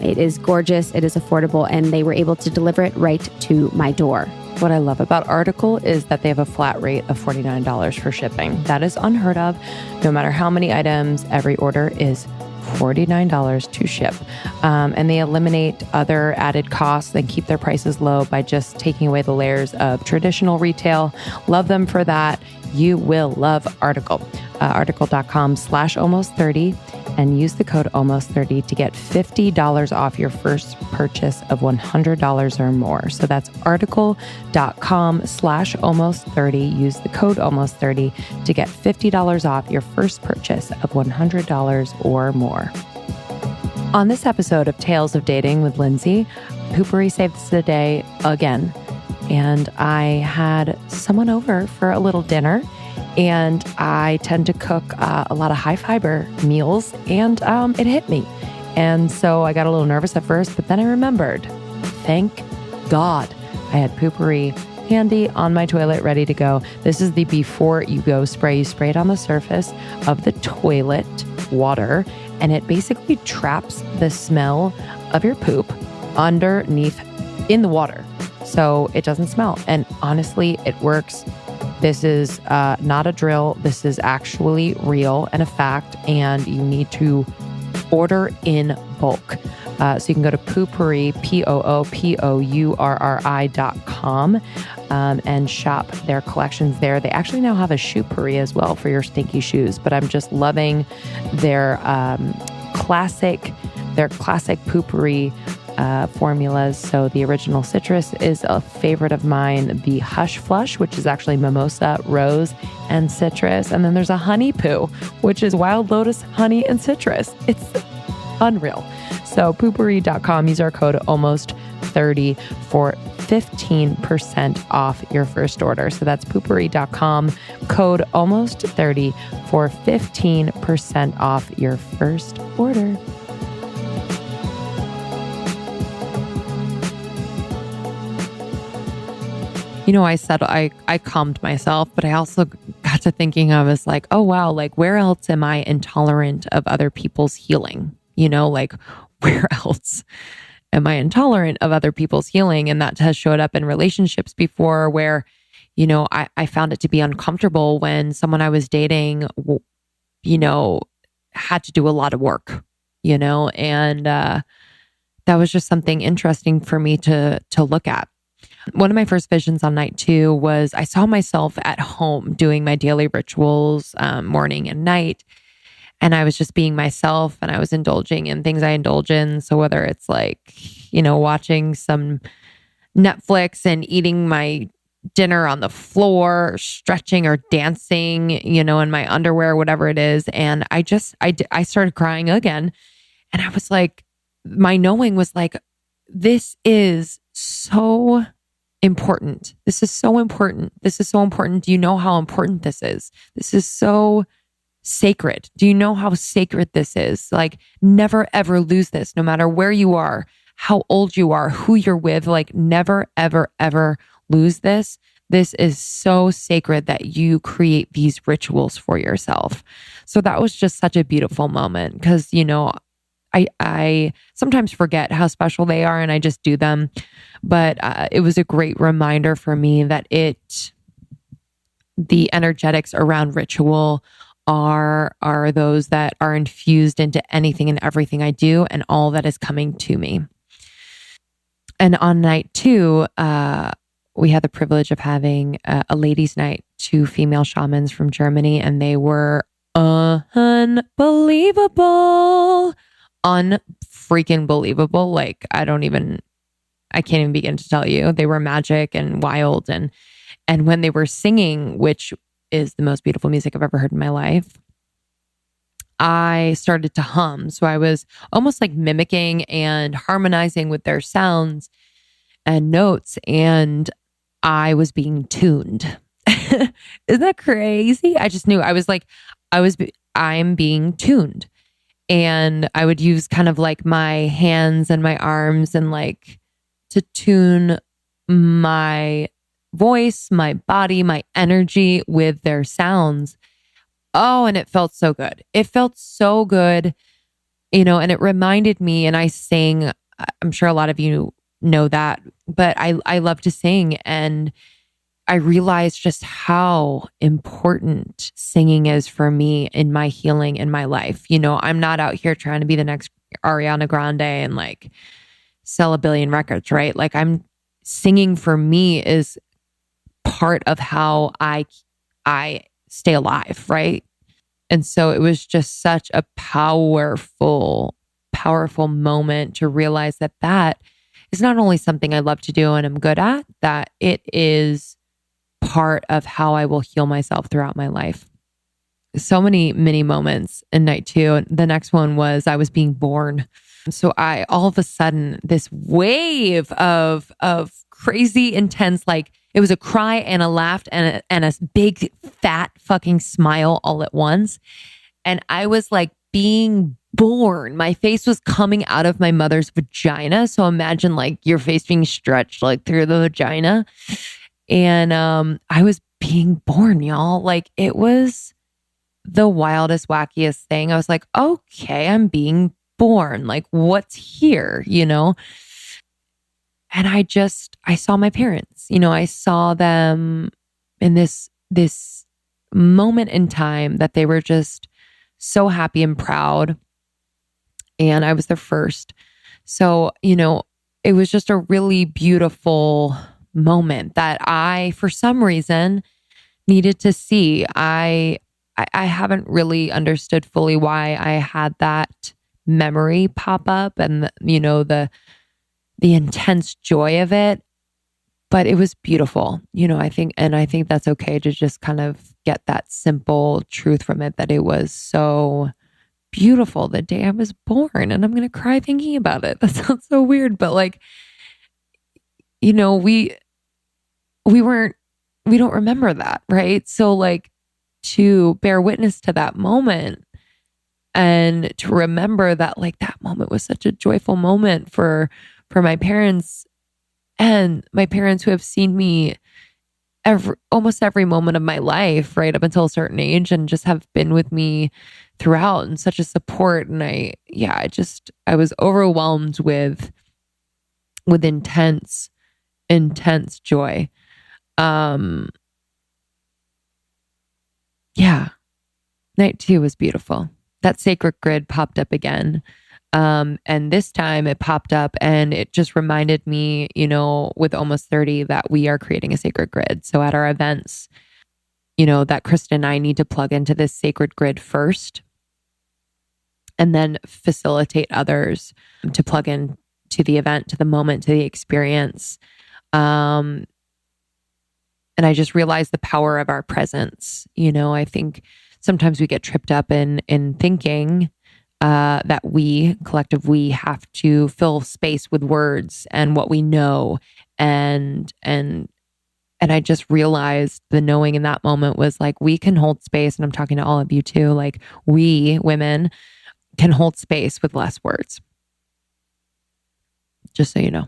S2: It is gorgeous, it is affordable, and they were able to deliver it right to my door.
S1: What I love about Article is that they have a flat rate of $49 for shipping. That is unheard of. No matter how many items, every order is $49 to ship. And they eliminate other added costs and keep their prices low by just taking away the layers of traditional retail. Love them for that. You will love Article. Article.com/almost30 and use the code almost30 to get $50 off your first purchase of $100 or more. So that's article.com/almost30. Use the code almost30 to get $50 off your first purchase of $100 or more. On this episode of Tales of Dating with Lindsay, Poo Pourri saves the day again. And I had someone over for a little dinner. And I tend to cook a lot of high fiber meals, and it hit me. And so I got a little nervous at first, but then I remembered, thank God I had Poo Pourri handy on my toilet, ready to go. This is the before you go spray. You spray it on the surface of the toilet water, and it basically traps the smell of your poop underneath in the water. So it doesn't smell. And honestly, it works. This is not a drill. This is actually real and a fact, and you need to order in bulk. So you can go to Poo Pourri, POOPOURRI.com, and shop their collections there. They actually now have a shoe pourri as well for your stinky shoes, but I'm just loving their classic Poo Pourri formulas. So the original citrus is a favorite of mine. The Hush Flush, which is actually mimosa, rose, and citrus. And then there's a honey poo, which is wild lotus, honey, and citrus. It's unreal. So poopourri.com, use our code almost30 for 15% off your first order. So that's poopourri.com, code almost30 for 15% off your first order. I said I calmed myself, but I also got to thinking, I was like, oh, wow, like where else am I intolerant of other people's healing? Like where else am I intolerant of other people's healing? And that has showed up in relationships before where, I found it to be uncomfortable when someone I was dating, had to do a lot of work, and that was just something interesting for me to look at. One of my first visions on night 2 was I saw myself at home doing my daily rituals, morning and night. And I was just being myself, and I was indulging in things I indulge in. So whether it's like, watching some Netflix and eating my dinner on the floor, or stretching or dancing, in my underwear, whatever it is. And I started crying again. And I was like, my knowing was like, this is so important. This is so important. This is so important. Do you know how important this is? This is so, sacred. Do you know how sacred this is? Like, never ever lose this, no matter where you are, how old you are, who you're with. Like, never ever ever lose this. This is so sacred that you create these rituals for yourself. So that was just such a beautiful moment because, I sometimes forget how special they are and I just do them. But it was a great reminder for me that the energetics around ritual are those that are infused into anything and everything I do and all that is coming to me. And on night 2, we had the privilege of having a ladies' night, 2 female shamans from Germany, and they were unbelievable. Unfreaking believable. Like, I can't even begin to tell you. They were magic and wild. And when they were singing, which is the most beautiful music I've ever heard in my life, I started to hum. So I was almost like mimicking and harmonizing with their sounds and notes. And I was being tuned. Isn't that crazy? I just knew I'm being tuned. And I would use kind of like my hands and my arms and like to tune my voice, my body, my energy with their sounds. Oh, and it felt so good. It felt so good, and it reminded me, and I sang, I'm sure a lot of you know that, but I love to sing. And I realized just how important singing is for me in my healing in my life. I'm not out here trying to be the next Ariana Grande and like sell 1 billion records, right? Like, singing for me is part of how I stay alive, right? And so it was just such a powerful moment to realize that is not only something I love to do and I'm good at, that it is part of how I will heal myself throughout my life. So many mini moments in night 2. The next one was I was being born. So I, all of a sudden, this wave of crazy intense, like it was a cry and a laugh and a big fat fucking smile all at once. And I was like being born. My face was coming out of my mother's vagina. So imagine like your face being stretched like through the vagina. And I was being born, y'all. Like, it was the wildest, wackiest thing. I was like, okay, I'm being born. Like, what's here, And I saw my parents, I saw them in this moment in time that they were just so happy and proud. And I was their first. So, it was just a really beautiful moment that I, for some reason, needed to see. I haven't really understood fully why I had that memory pop up and the intense joy of it, but it was beautiful. I think that's okay to just kind of get that simple truth from it, that it was so beautiful the day I was born. And I'm going to cry thinking about it. That sounds so weird, but like, we don't remember that, right? So like, to bear witness to that moment and to remember that like that moment was such a joyful moment for my parents, and my parents who have seen me almost every moment of my life, right up until a certain age, and just have been with me throughout and such a support. And I was overwhelmed with intense joy. Night 2 was beautiful. That sacred grid popped up again. And this time it popped up and it just reminded me, with almost 30, that we are creating a sacred grid. So at our events, that Krista and I need to plug into this sacred grid first and then facilitate others to plug in to the event, to the moment, to the experience. And I just realized the power of our presence. I think sometimes we get tripped up in thinking that we have to fill space with words and what we know and And I just realized the knowing in that moment was like, we can hold space. And I'm talking to all of you too. Like, we women can hold space with less words. Just so you know.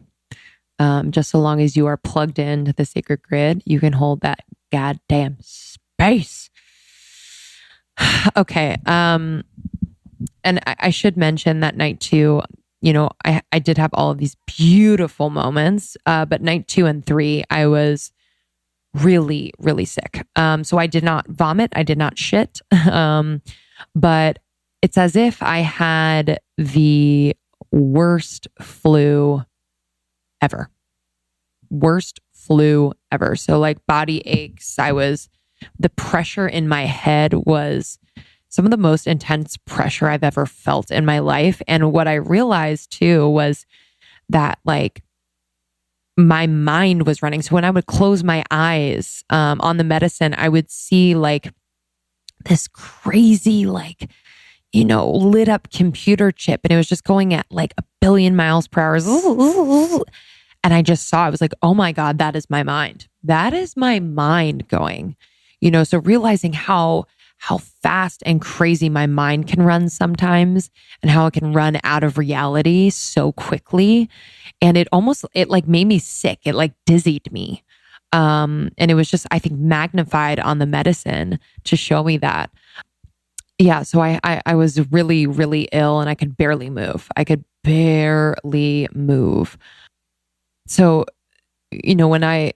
S1: Just so long as you are plugged into the sacred grid, you can hold that goddamn space. Okay. And I should mention that night too, you know, I did have all of these beautiful moments, but night 2 and 3, I was really, really sick. So I did not vomit. I did not shit. But it's as if I had the worst flu ever. Worst flu ever. So like body aches. The pressure in my head was some of the most intense pressure I've ever felt in my life. And what I realized too was that like my mind was running. So when I would close my eyes on the medicine, I would see like this crazy, like, you know, lit up computer chip. And it was just going at like 1 billion miles per hour. And I just saw, I was like, oh my God, that is my mind. That is my mind going, you know, so realizing how fast and crazy my mind can run sometimes and how it can run out of reality so quickly. And it like made me sick. It like dizzied me. And it was just, I think, magnified on the medicine to show me that. Yeah. So I was really, really ill and I could barely move. So, you know, when I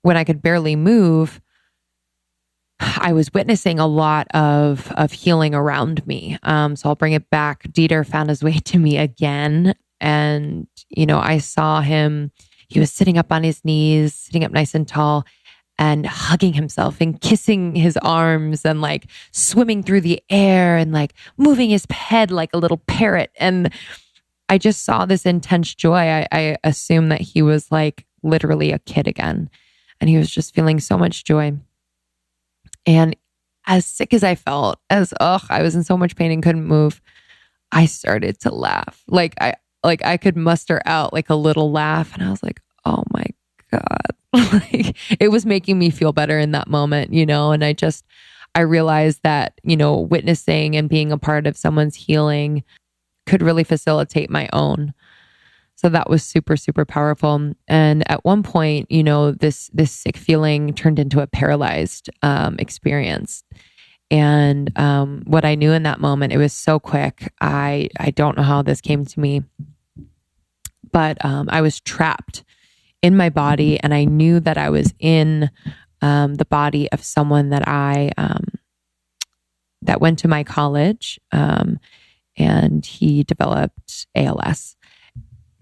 S1: could barely move, I was witnessing a lot of healing around me. So I'll bring it back. Dieter found his way to me again. And, you know, I saw him, he was sitting up on his knees, sitting up nice and tall and hugging himself and kissing his arms and like swimming through the air and like moving his head like a little parrot. And I just saw this intense joy. I assumed that he was like literally a kid again. And he was just feeling so much joy. And as sick as I felt, I was in so much pain and couldn't move, I started to laugh. I could muster out like a little laugh. And I was like, oh my God. Like, it was making me feel better in that moment, you know? And I realized that, you know, witnessing and being a part of someone's healing could really facilitate my own. So that was super, super powerful. And at one point, you know, this sick feeling turned into a paralyzed experience. And what I knew in that moment, it was so quick. I don't know how this came to me, but I was trapped in my body, and I knew that I was in the body of someone that that went to my college, and he developed ALS.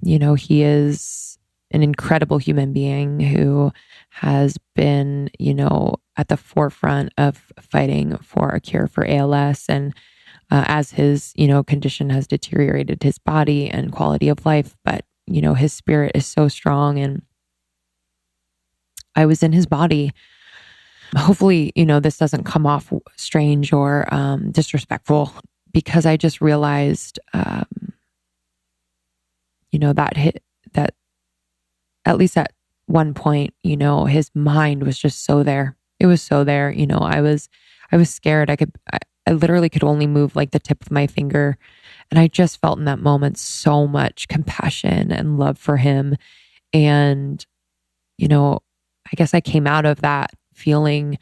S1: You know, he is an incredible human being who has been, you know, at the forefront of fighting for a cure for ALS. And as his, you know, condition has deteriorated his body and quality of life, but, you know, his spirit is so strong. And I was in his body. Hopefully, you know, this doesn't come off strange or disrespectful, because I just realized, you know, that at least at one point, you know, his mind was just so there. It was so there. You know, I was scared. I literally could only move like the tip of my finger. And I just felt in that moment so much compassion and love for him. And, you know, I guess I came out of that feeling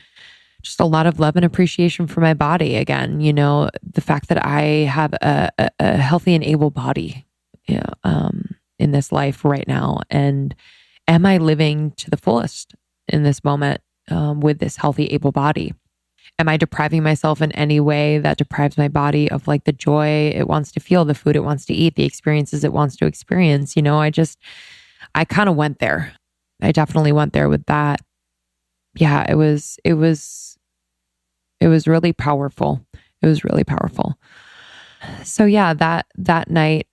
S1: just a lot of love and appreciation for my body again. You know, the fact that I have a healthy and able body, in this life right now. And am I living to the fullest in this moment with this healthy, able body? Am I depriving myself in any way that deprives my body of like the joy it wants to feel, the food it wants to eat, the experiences it wants to experience? You know, I kind of went there. I definitely went there with that. Yeah, it was really powerful. It was really powerful. So yeah, that night,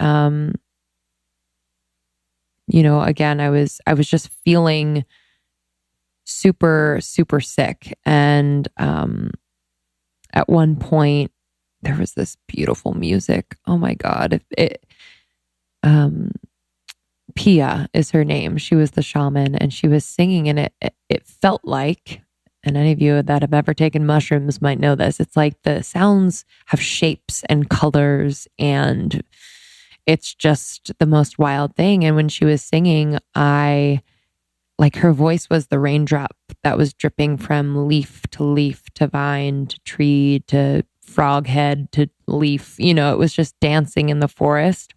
S1: you know, again, I was just feeling super, super sick. And at one point there was this beautiful music. Oh my God. Pia is her name. She was the shaman, and she was singing, and it felt like, and any of you that have ever taken mushrooms might know this, it's like the sounds have shapes and colors, and it's just the most wild thing. And when she was singing, her voice was the raindrop that was dripping from leaf to vine to tree to frog head to leaf. It was just dancing in the forest.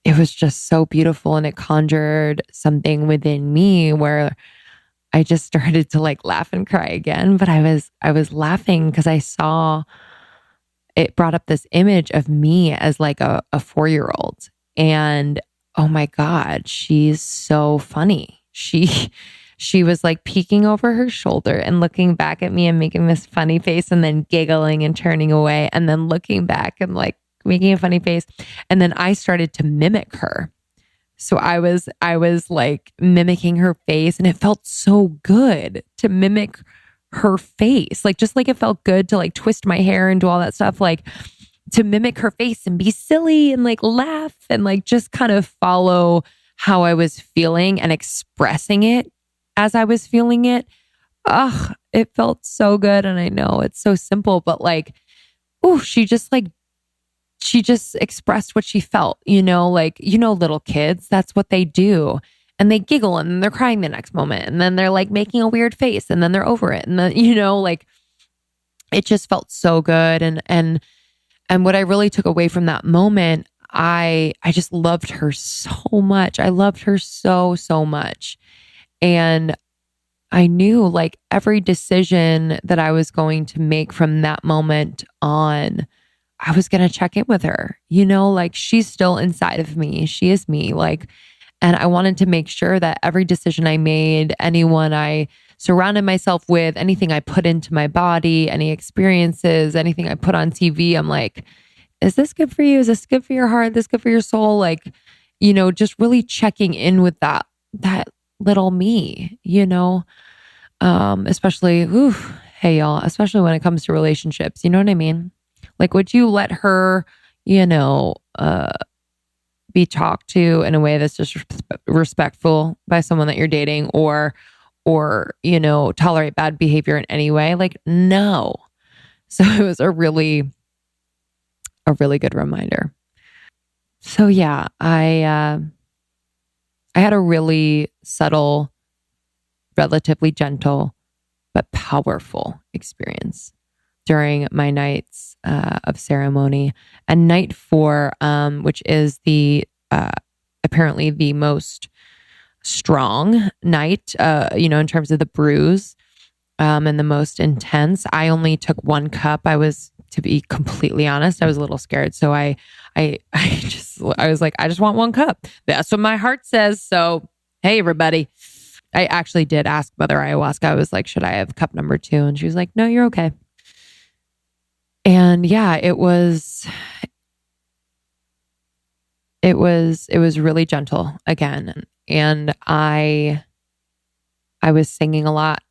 S1: It was just so beautiful, and it conjured something within me where I just started to laugh and cry again. But I was laughing because I saw it brought up this image of me as a 4-year-old. And oh my God, she's so funny. She was peeking over her shoulder and looking back at me and making this funny face, and then giggling and turning away, and then looking back and making a funny face. And then I started to mimic her. So I was mimicking her face, and it felt so good to mimic her face. It felt good to twist my hair and do all that stuff, to mimic her face and be silly and laugh and just kind of follow how I was feeling and expressing it as I was feeling it. Ugh, it felt so good. And I know it's so simple, but she just expressed what she felt, little kids, that's what they do. And they giggle, and then they're crying the next moment. And then they're making a weird face, and then they're over it. And then, it just felt so good. And what I really took away from that moment, I just loved her so much. I loved her so, so much. And I knew every decision that I was going to make from that moment on, I was going to check in with her, she's still inside of me. She is me. And I wanted to make sure that every decision I made, anyone I surrounded myself with, anything I put into my body, any experiences, anything I put on TV, I'm is this good for you? Is this good for your heart? Is this good for your soul? Just really checking in with that little me, especially, hey y'all, especially when it comes to relationships, you know what I mean? Would you let her, be talked to in a way that's just respectful by someone that you're dating, or tolerate bad behavior in any way? No. So it was a really good reminder. So yeah, I had a really subtle, relatively gentle, but powerful experience during my nights of ceremony. And night 4, which is the apparently the most strong night, in terms of the brews, and the most intense. I only took 1 cup. To be completely honest, I was a little scared. So I was like, I just want 1 cup. That's what my heart says. So, hey, everybody. I actually did ask Mother Ayahuasca. I was like, should I have cup number 2? And she was like, no, you're okay. And yeah, it was really gentle again. And I was singing a lot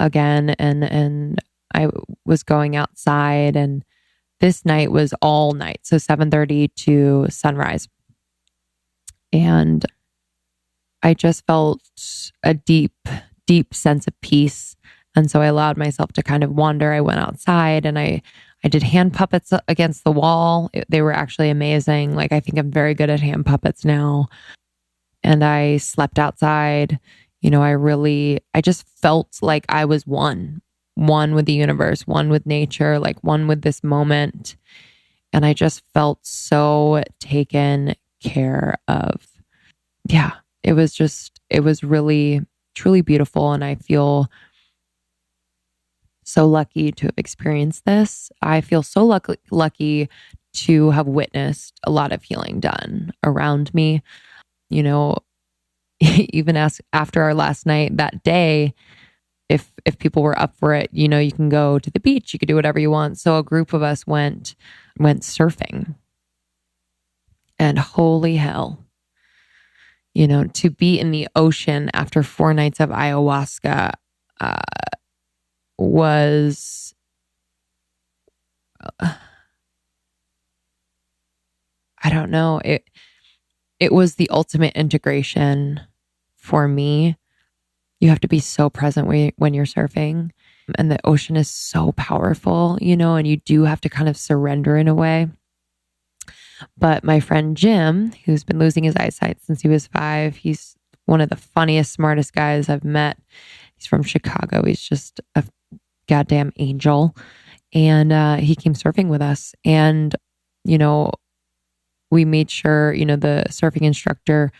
S1: again, and I was going outside, and this night was all night. So 7:30 to sunrise. And I just felt a deep, deep sense of peace. And so I allowed myself to kind of wander. I went outside, and I did hand puppets against the wall. They were actually amazing. I think I'm very good at hand puppets now. And I slept outside. I just felt like I was one with the universe, one with nature, one with this moment. And I just felt so taken care of. Yeah, it was really, truly beautiful. And I feel so lucky to have experienced this. I feel so lucky to have witnessed a lot of healing done around me. Even after our last night that day, if people were up for it, you can go to the beach, you could do whatever you want. So a group of us went surfing, and holy hell, to be in the ocean after 4 nights of ayahuasca was I don't know. it was the ultimate integration for me. You have to be so present when you're surfing, and the ocean is so powerful, and you do have to kind of surrender in a way. But my friend Jim, who's been losing his eyesight since he was 5, he's one of the funniest, smartest guys I've met. He's from Chicago. He's just a goddamn angel. And he came surfing with us. And, we made sure, the surfing instructor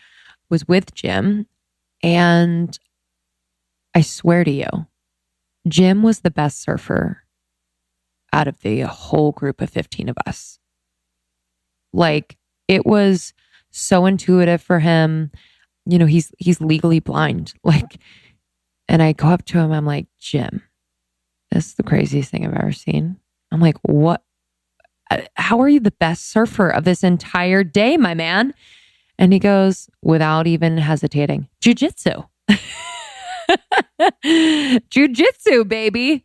S1: was with Jim. And I swear to you, Jim was the best surfer out of the whole group of 15 of us. Like, it was so intuitive for him. He's legally blind. Like, and I go up to him, I'm like, Jim, this is the craziest thing I've ever seen. I'm like, what? How are you the best surfer of this entire day, my man? And he goes, without even hesitating, jiu-jitsu. Jiu-jitsu, baby.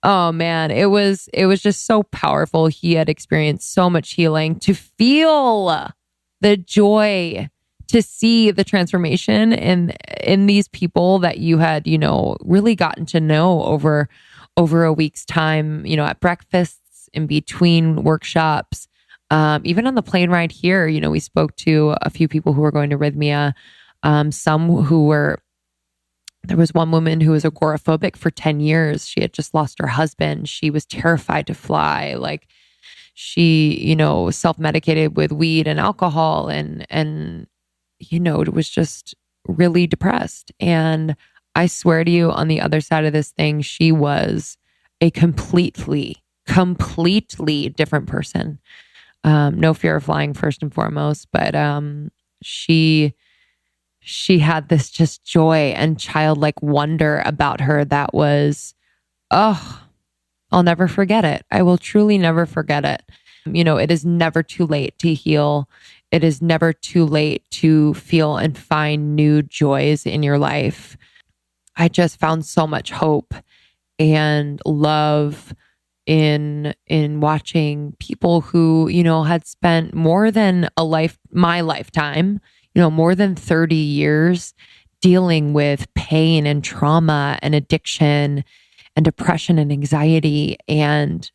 S1: Oh man, it was just so powerful. He had experienced so much healing. To feel the joy, to see the transformation in these people that you had, really gotten to know over a week's time, at breakfasts, in between workshops, even on the plane ride here, we spoke to a few people who were going to Rythmia, there was one woman who was agoraphobic for 10 years. She had just lost her husband. She was terrified to fly. Like, she, self-medicated with weed and alcohol and was just really depressed. And I swear to you, on the other side of this thing, she was a completely different person. No fear of flying, first and foremost, but she had this just joy and childlike wonder about her that was, I'll never forget it. I will truly never forget it. It is never too late to heal. It is never too late to feel and find new joys in your life. I just found so much hope and love in watching people who, had spent more than my lifetime, more than 30 years dealing with pain and trauma and addiction and depression and anxiety, and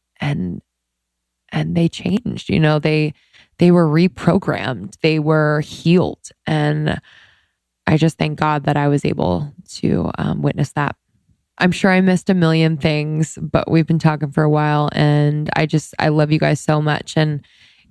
S1: they changed. They were reprogrammed, they were healed, and I just thank God that I was able to witness that. I'm sure I missed a million things, but we've been talking for a while, and I love you guys so much. And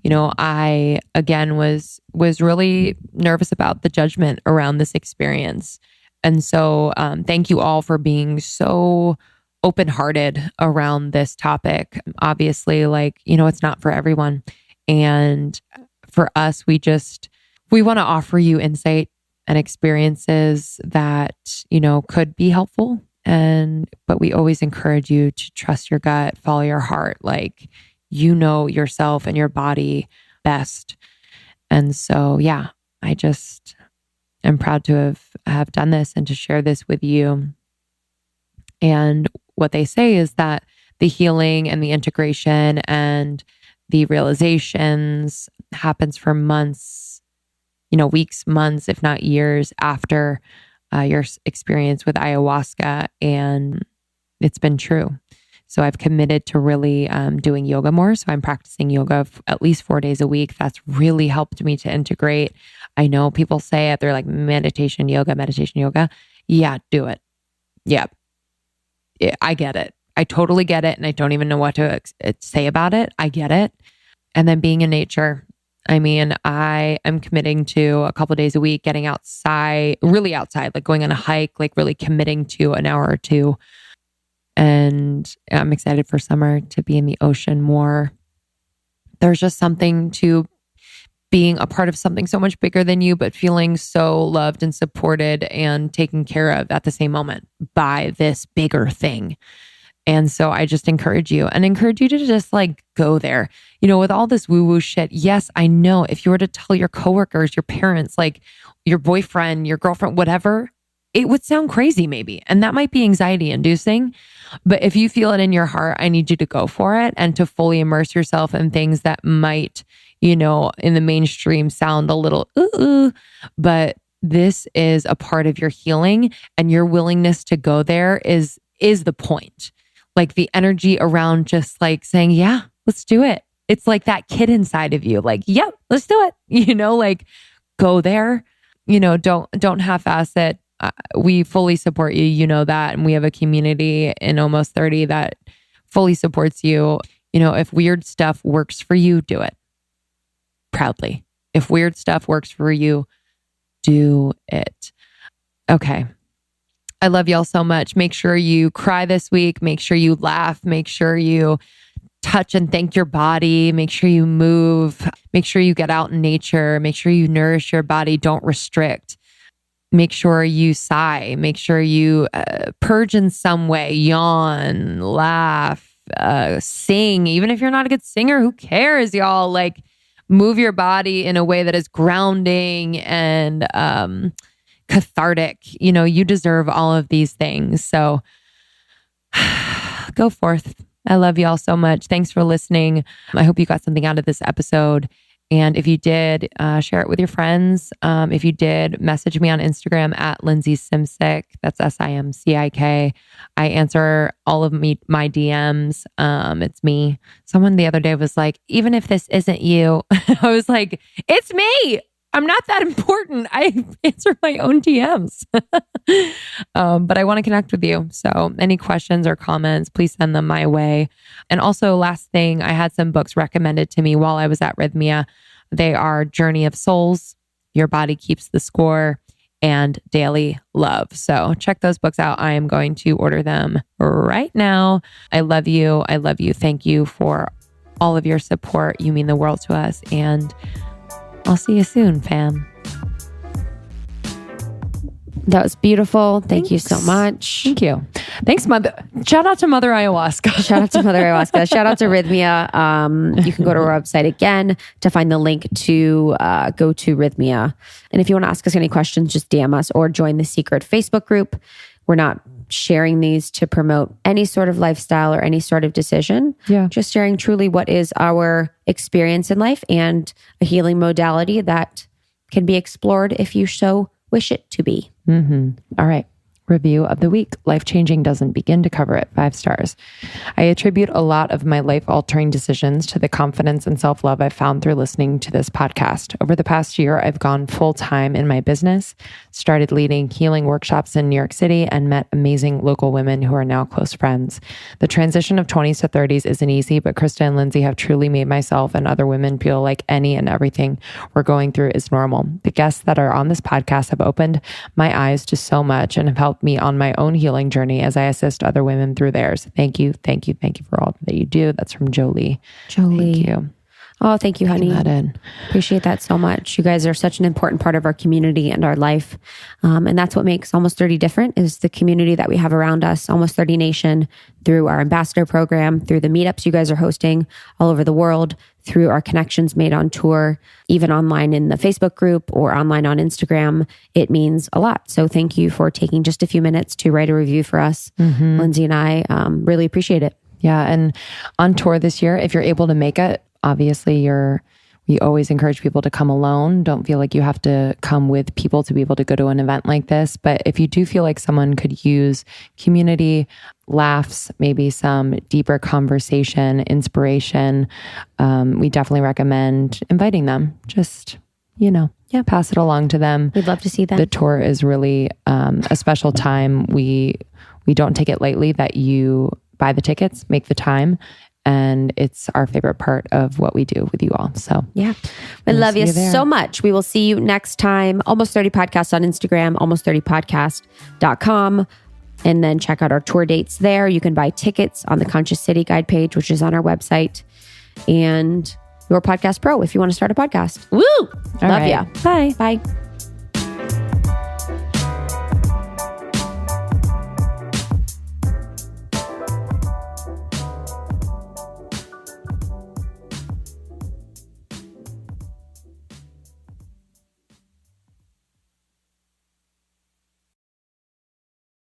S1: I again was really nervous about the judgment around this experience, and so thank you all for being so open-hearted around this topic. Obviously, it's not for everyone, and for us, we want to offer you insight and experiences that could be helpful. But we always encourage you to trust your gut, follow your heart. Like, yourself and your body best. And so, yeah, I just am proud to have done this and to share this with you. And what they say is that the healing and the integration and the realizations happens for months, weeks, months, if not years after your experience with ayahuasca. And it's been true. So I've committed to really doing yoga more. So I'm practicing yoga at least 4 days a week. That's really helped me to integrate. I know people say it. They're like, meditation, yoga. Yeah, do it. Yeah. I get it. I totally get it. And I don't even know what to say about it. I get it. And then being in nature. I mean, I am committing to a couple of days a week, getting outside, really outside, like going on a hike, like really committing to an hour or two. And I'm excited for summer to be in the ocean more. There's just something to being a part of something so much bigger than you, but feeling so loved and supported and taken care of at the same moment by this bigger thing. And so I just encourage you to just go there, with all this woo-woo shit. Yes, I know if you were to tell your coworkers, your parents, your boyfriend, your girlfriend, whatever, it would sound crazy maybe. And that might be anxiety inducing. But if you feel it in your heart, I need you to go for it and to fully immerse yourself in things that might, in the mainstream sound a little, but this is a part of your healing, and your willingness to go there is the point. Like the energy around just like saying, yeah, let's do it. It's like that kid inside of you, like, yep, let's do it. Like go there, don't half-ass it. We fully support you. You know that. And we have a community in Almost 30 that fully supports you. If weird stuff works for you, do it proudly. If weird stuff works for you, do it. Okay. I love y'all so much. Make sure you cry this week. Make sure you laugh. Make sure you touch and thank your body. Make sure you move. Make sure you get out in nature. Make sure you nourish your body. Don't restrict. Make sure you sigh. Make sure you purge in some way. Yawn, laugh, sing. Even if you're not a good singer, who cares, y'all? Like, move your body in a way that is grounding and cathartic. You deserve all of these things. So go forth. I love y'all so much. Thanks for listening. I hope you got something out of this episode. And if you did, share it with your friends. If you did, message me on Instagram at Lindsey Simcik. That's Simcik. I answer all of my DMs. It's me. Someone the other day was like, even if this isn't you, I was like, it's me. I'm not that important. I answer my own DMs. But I want to connect with you. So any questions or comments, please send them my way. And also, last thing, I had some books recommended to me while I was at Rythmia. They are Journey of Souls, Your Body Keeps the Score, and Daily Love. So check those books out. I am going to order them right now. I love you. I love you. Thank you for all of your support. You mean the world to us. And I'll see you soon, fam.
S3: That was beautiful. Thank you so much.
S1: Thank you. Thanks, Mother. Shout out to Mother Ayahuasca.
S3: Shout out to Mother Ayahuasca. Shout out to Rythmia. You can go to our website again to find the link to go to Rythmia. And if you want to ask us any questions, just DM us or join the secret Facebook group. We're not sharing these to promote any sort of lifestyle or any sort of decision.
S1: Yeah.
S3: Just sharing truly what is our experience in life and a healing modality that can be explored if you so wish it to be.
S1: Mm-hmm. All right. Review of the week. Life-changing doesn't begin to cover it. 5 stars. I attribute a lot of my life-altering decisions to the confidence and self-love I've found through listening to this podcast. Over the past year, I've gone full-time in my business, started leading healing workshops in New York City, and met amazing local women who are now close friends. The transition of 20s to 30s isn't easy, but Krista and Lindsey have truly made myself and other women feel like any and everything we're going through is normal. The guests that are on this podcast have opened my eyes to so much and have helped me on my own healing journey as I assist other women through theirs. Thank you. Thank you. Thank you for all that you do. That's from Jolie. Thank you.
S3: Oh, thank you, honey.
S1: That in.
S3: Appreciate that so much. You guys are such an important part of our community and our life. And that's what makes Almost 30 different is the community that we have around us, Almost 30 Nation, through our ambassador program, through the meetups you guys are hosting all over the world, through our connections made on tour, even online in the Facebook group or online on Instagram. It means a lot. So thank you for taking just a few minutes to write a review for us. Mm-hmm. Lindsay and I really appreciate it.
S1: Yeah. And on tour this year, if you're able to make it, obviously we always encourage people to come alone. Don't feel like you have to come with people to be able to go to an event like this. But if you do feel like someone could use community, laughs, maybe some deeper conversation, inspiration, we definitely recommend inviting them. Just, pass it along to them.
S3: We'd love to see them.
S1: The tour is really a special time. We don't take it lightly that you buy the tickets, make the time. And it's our favorite part of what we do with you all. So
S3: yeah, we love you so much. We will see you next time. Almost 30 Podcast on Instagram, almost30podcast.com. And then check out our tour dates there. You can buy tickets on the Conscious City Guide page, which is on our website. And Your Podcast Pro if you want to start a podcast.
S1: Woo!
S3: Love ya.
S1: Bye.
S3: Bye.